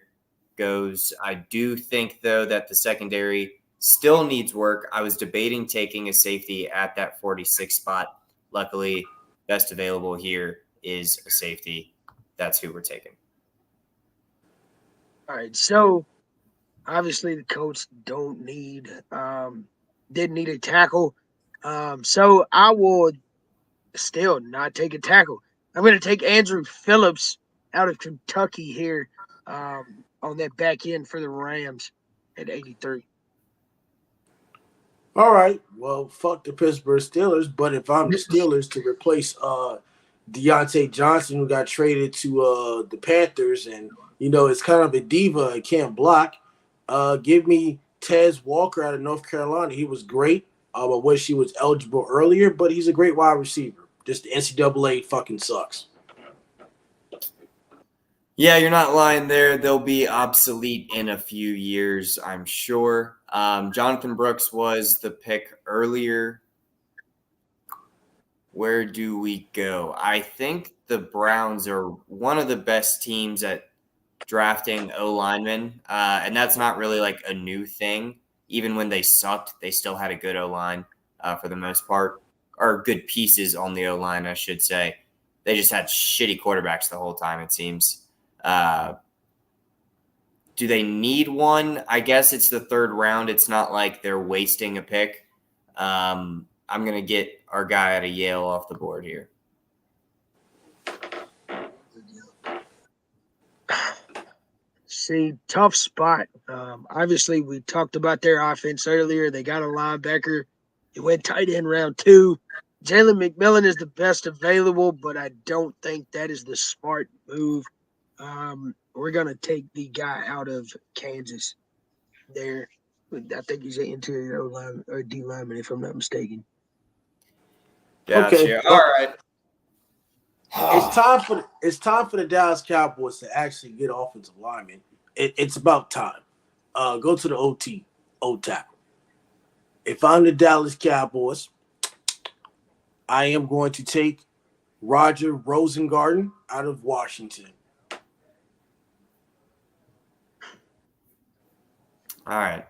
goes. I do think, though, that the secondary still needs work. I was debating taking a safety at that 46 spot. Luckily, best available here is a safety. That's who we're taking. All right, so obviously the Colts didn't need a tackle. So I will still not take a tackle. I'm going to take Andrew Phillips out of Kentucky here on that back end for the Rams at 83. All right. Well, fuck the Pittsburgh Steelers. But if I'm the Steelers to replace Deontay Johnson, who got traded to the Panthers, and it's kind of a diva and can't block, give me Tez Walker out of North Carolina. He was great. I wish he was eligible earlier, but he's a great wide receiver. Just the NCAA fucking sucks. Yeah, you're not lying there. They'll be obsolete in a few years, I'm sure. Jonathan Brooks was the pick earlier. Where do we go? I think the Browns are one of the best teams at drafting O-linemen, and that's not really like a new thing. Even when they sucked, they still had a good O-line for the most part, or good pieces on the O-line, I should say. They just had shitty quarterbacks the whole time, it seems. Do they need one? I guess it's the third round. It's not like they're wasting a pick. I'm going to get our guy out of Yale off the board here. See, tough spot. Obviously, we talked about their offense earlier. They got a linebacker. It went tight end round 2. Jalen McMillan is the best available, but I don't think that is the smart move. We're going to take the guy out of Kansas there. I think he's an interior O-line or D lineman, if I'm not mistaken. Gotcha. Okay. All right. It's time for the Dallas Cowboys to actually get offensive linemen. It's about time. Go to the OT, tackle. If I'm the Dallas Cowboys, I am going to take Roger Rosengarten out of Washington. All right.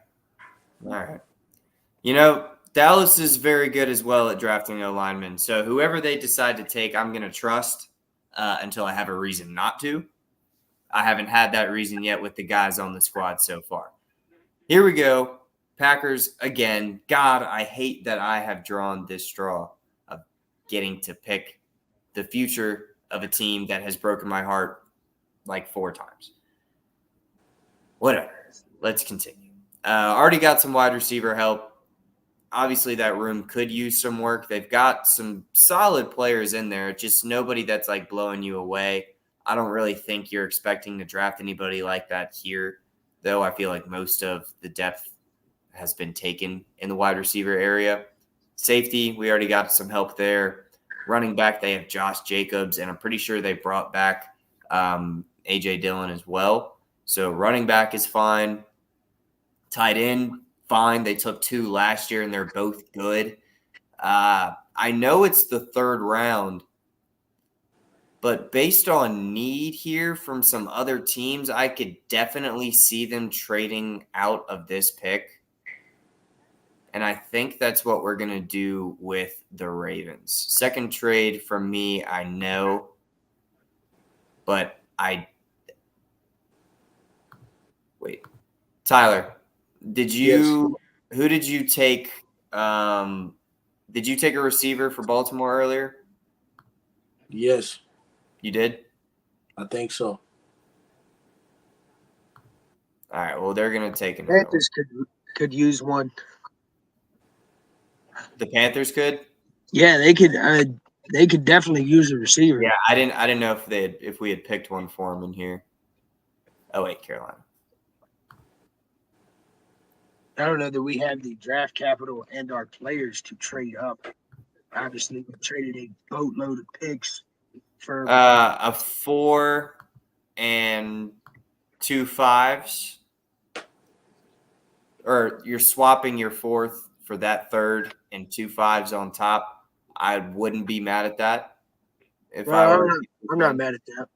Dallas is very good as well at drafting O-linemen. So whoever they decide to take, I'm going to trust until I have a reason not to. I haven't had that reason yet with the guys on the squad so far. Here we go. Packers again. God, I hate that I have drawn this straw of getting to pick the future of a team that has broken my heart like 4 times. Whatever. Let's continue. Already got some wide receiver help. Obviously, that room could use some work. They've got some solid players in there, just nobody that's like blowing you away. I don't really think you're expecting to draft anybody like that here, though. I feel like most of the depth has been taken in the wide receiver area. Safety, we already got some help there. Running back, they have Josh Jacobs, and I'm pretty sure they brought back A.J. Dillon as well. So running back is fine. Tight end, fine. They took 2 last year, and they're both good. I know it's the 3rd round, but based on need here from some other teams, I could definitely see them trading out of this pick. And I think that's what we're going to do with the Ravens. Second trade from me, I know. But wait. Tyler, who did you take? Did you take a receiver for Baltimore earlier? Yes. You did? I think so. All right. Well, they're going to take another one. Panthers could use one. The Panthers could? Yeah, they could. They could definitely use a receiver. Yeah, I didn't know if we had picked one for them in here. Oh wait, Carolina. I don't know that we have the draft capital and our players to trade up. Obviously, we traded a boatload of picks for a 4 and 2 5s, or you're swapping your 4th for that third and 2 5s on top, I wouldn't be mad at that. If I were, I'm not mad at that.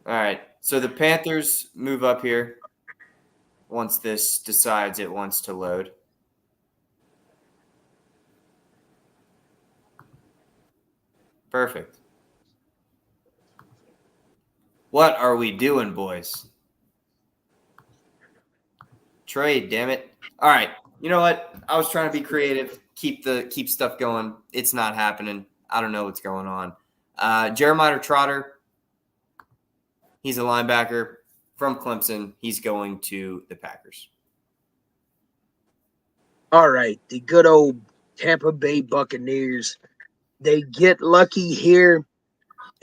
All right. So the Panthers move up here once this decides it wants to load. Perfect. What are we doing, boys? Trade, damn it. All right. You know what? I was trying to be creative, keep stuff going. It's not happening. I don't know what's going on. Jeremiah Trotter, he's a linebacker from Clemson. He's going to the Packers. All right, the good old Tampa Bay Buccaneers. They get lucky here,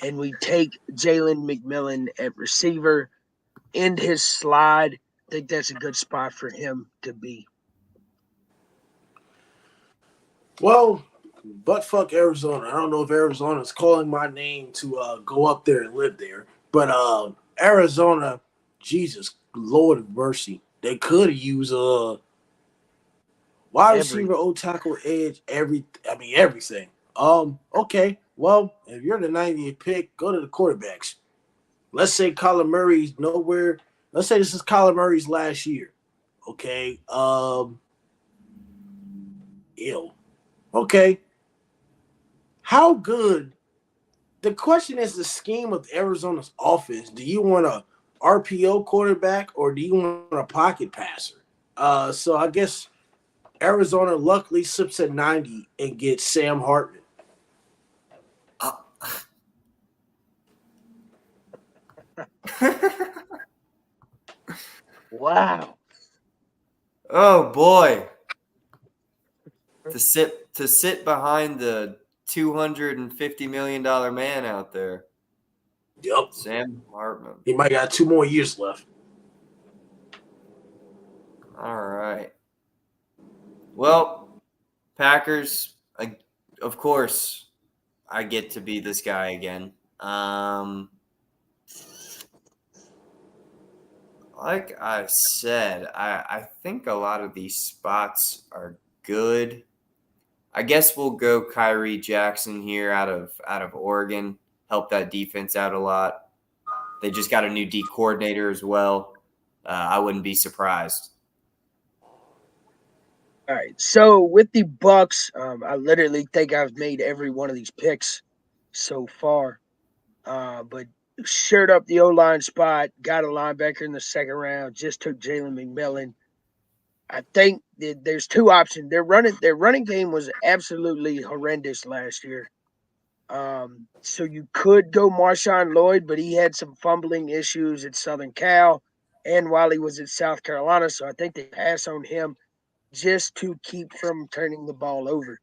and we take Jalen McMillan at receiver. End his slide. I think that's a good spot for him to be. Well, but fuck Arizona. I don't know if Arizona's calling my name to go up there and live there. But Arizona, Jesus, Lord of mercy. They could have used wide receiver, O tackle, edge, everything. Okay. Well, if you're the 90th pick, go to the quarterbacks. Let's say Kyler Murray's nowhere. Let's say this is Kyler Murray's last year. Okay. Okay. How good? The question is the scheme of Arizona's offense. Do you want a RPO quarterback or do you want a pocket passer? So I guess Arizona luckily slips at 90 and gets Sam Hartman. Wow. Oh boy. To sit behind the $250 million man out there. Yep. Sam Hartman. He might got 2 more years left. All right. Well, Packers, of course, I get to be this guy again. Like I said, I think a lot of these spots are good. I guess we'll go Kyrie Jackson here out of Oregon. Help that defense out a lot. They just got a new D coordinator as well. I wouldn't be surprised. All right. So with the Bucks, I literally think I've made every one of these picks so far. But shirt up the O-line spot, got a linebacker in the second round, just took Jalen McMillan. I think there's 2 options. Their running game was absolutely horrendous last year. So you could go Marshawn Lloyd, but he had some fumbling issues at Southern Cal and while he was at South Carolina. So I think they pass on him just to keep from turning the ball over.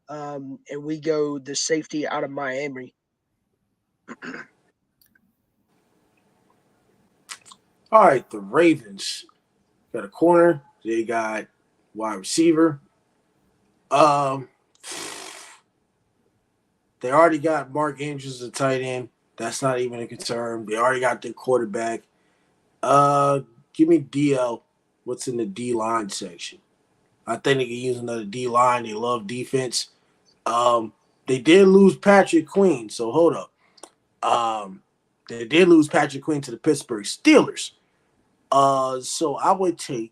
And we go the safety out of Miami. All right, the Ravens got a corner. They got wide receiver. They already got Mark Andrews as a tight end. That's not even a concern. They already got their quarterback. Give me DL. What's in the D line section? I think they can use another D line. They love defense. They did lose Patrick Queen, so hold up. They did lose Patrick Queen to the Pittsburgh Steelers. So I would take.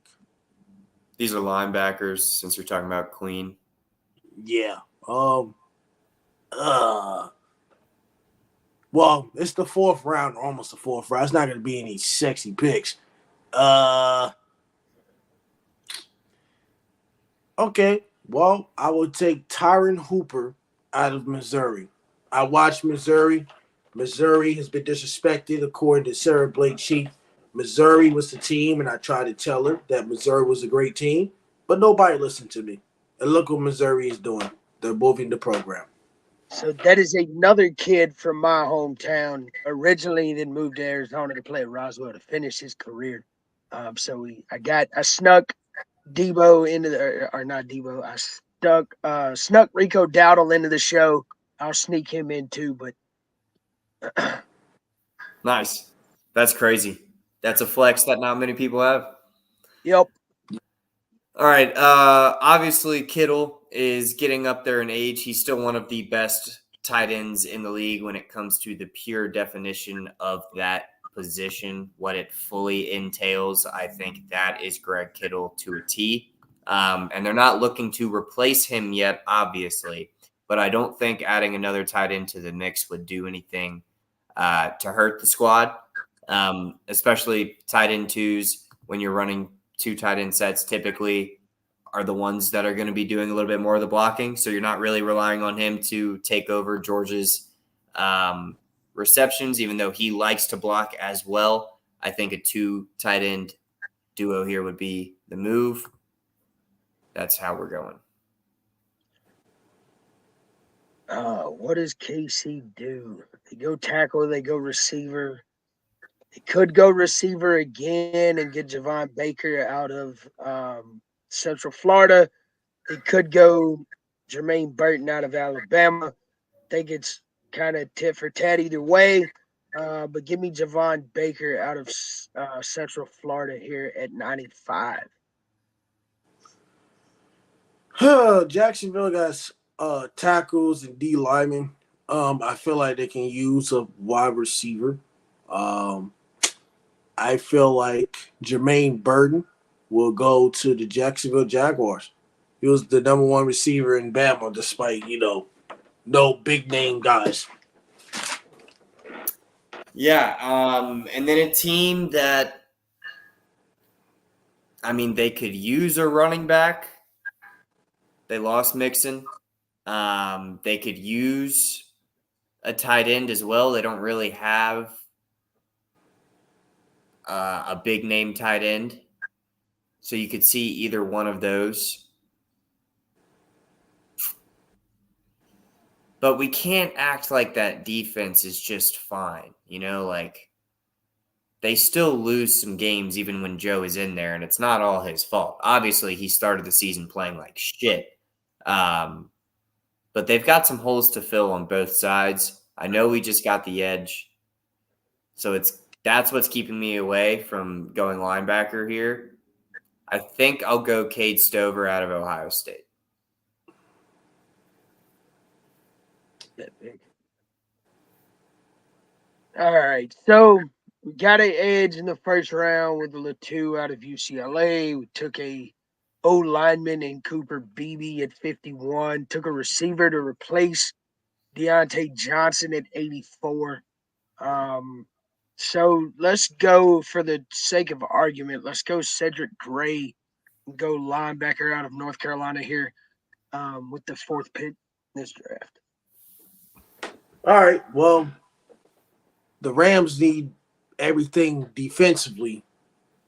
These are linebackers since you're talking about Queen. Yeah. Well, it's the 4th round, almost the 4th round. It's not going to be any sexy picks. Okay. Well, I would take Tyron Hooper out of Missouri. I watched Missouri. Missouri has been disrespected, according to Sarah Blake Sheep. Missouri was the team, and I tried to tell her that Missouri was a great team, but nobody listened to me. And look what Missouri is doing. They're moving the program. So that is another kid from my hometown. Originally, then moved to Arizona to play at Roswell to finish his career. I snuck Debo into the, or not Debo. I snuck Rico Dowdle into the show. I'll sneak him in too, but Nice. That's crazy. That's a flex that not many people have. yep. All right. Obviously, Kittle is getting up there in age. He's still one of the best tight ends in the league when it comes to the pure definition of that position, what it fully entails. I think that is Greg Kittle to a T. And they're not looking to replace him yet, obviously. But I don't think adding another tight end to the mix would do anything to hurt the squad, especially tight end twos when you're running two tight end sets typically are the ones that are going to be doing a little bit more of the blocking. So you're not really relying on him to take over George's receptions, even though he likes to block as well. I think a two tight end duo here would be the move. That's how we're going. What does KC do? They go tackle, they go receiver. They could go receiver again and get Javon Baker out of Central Florida. They could go Jermaine Burton out of Alabama. I think it's kind of tit for tat either way. But give me Javon Baker out of Central Florida here at 95. Jacksonville got tackles and D linemen. I feel like they can use a wide receiver. I feel like Jermaine Burton will go to the Jacksonville Jaguars. He was the number one receiver in Bama, despite, no big name guys. Yeah. And then a team that, they could use a running back. They lost Mixon. They could use a tight end as well. They don't really have a big name tight end. So you could see either one of those. But we can't act like that defense is just fine. They still lose some games even when Joe is in there, and it's not all his fault. Obviously, he started the season playing like shit. But they've got some holes to fill on both sides. I know we just got the edge. So that's what's keeping me away from going linebacker here. I think I'll go Cade Stover out of Ohio State. That big. All right. So we got an edge in the first round with the Latu out of UCLA. We took a O lineman in Cooper Beebe at 51. Took a receiver to replace Deontay Johnson at 84. So let's go, for the sake of argument, let's go Cedric Gray and go linebacker out of North Carolina here with the fourth pick in this draft. All right. Well, the Rams need everything defensively.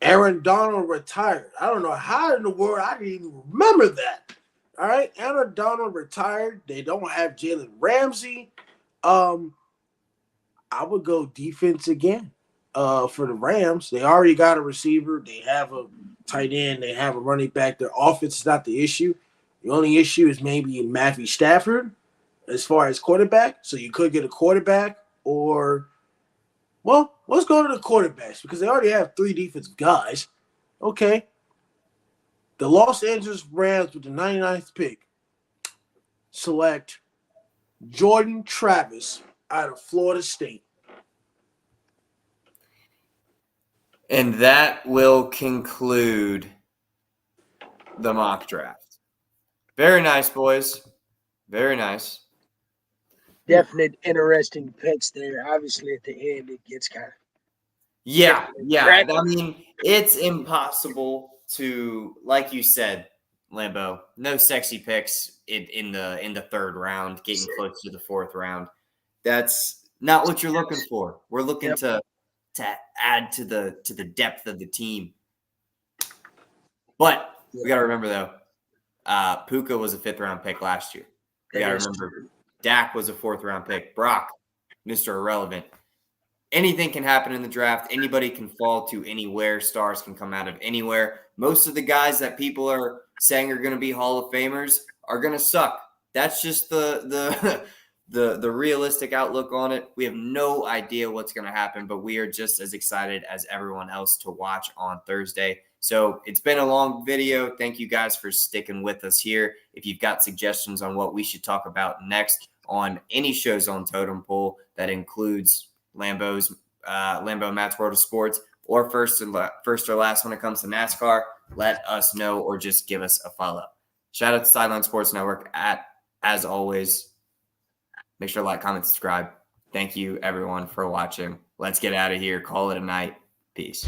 Aaron Donald retired. I don't know how in the world I didn't even remember that. All right. Aaron Donald retired. They don't have Jalen Ramsey. I would go defense again for the Rams. They already got a receiver. They have a tight end. They have a running back. Their offense is not the issue. The only issue is maybe in Matthew Stafford as far as quarterback. So you could get a quarterback or, well, let's go to the quarterbacks because they already have three defensive guys. Okay. The Los Angeles Rams with the 99th pick select Jordan Travis out of Florida State. And that will conclude the mock draft. Very nice, boys. Very nice. Definite interesting picks there. Obviously, at the end, it gets kind of. Yeah. It's impossible to, like you said, Lambo, no sexy picks in the third round, getting close to the fourth round. That's not what you're looking for. We're looking to add to the depth of the team. But we got to remember, though, Puka was a fifth-round pick last year. We got to remember Dak was a fourth-round pick. Brock, Mr. Irrelevant. Anything can happen in the draft. Anybody can fall to anywhere. Stars can come out of anywhere. Most of the guys that people are saying are going to be Hall of Famers are going to suck. That's just the realistic outlook on it. We have no idea what's going to happen, but we are just as excited as everyone else to watch on Thursday. So it's been a long video. Thank you guys for sticking with us here. If you've got suggestions on what we should talk about next on any shows on Totem Pole, that includes Lambo and Matt's World of Sports, or first or last when it comes to NASCAR, let us know or just give us a follow. Shout out to Sideline Sports Network. As always, make sure to like, comment, subscribe. Thank you, everyone, for watching. Let's get out of here. Call it a night. Peace.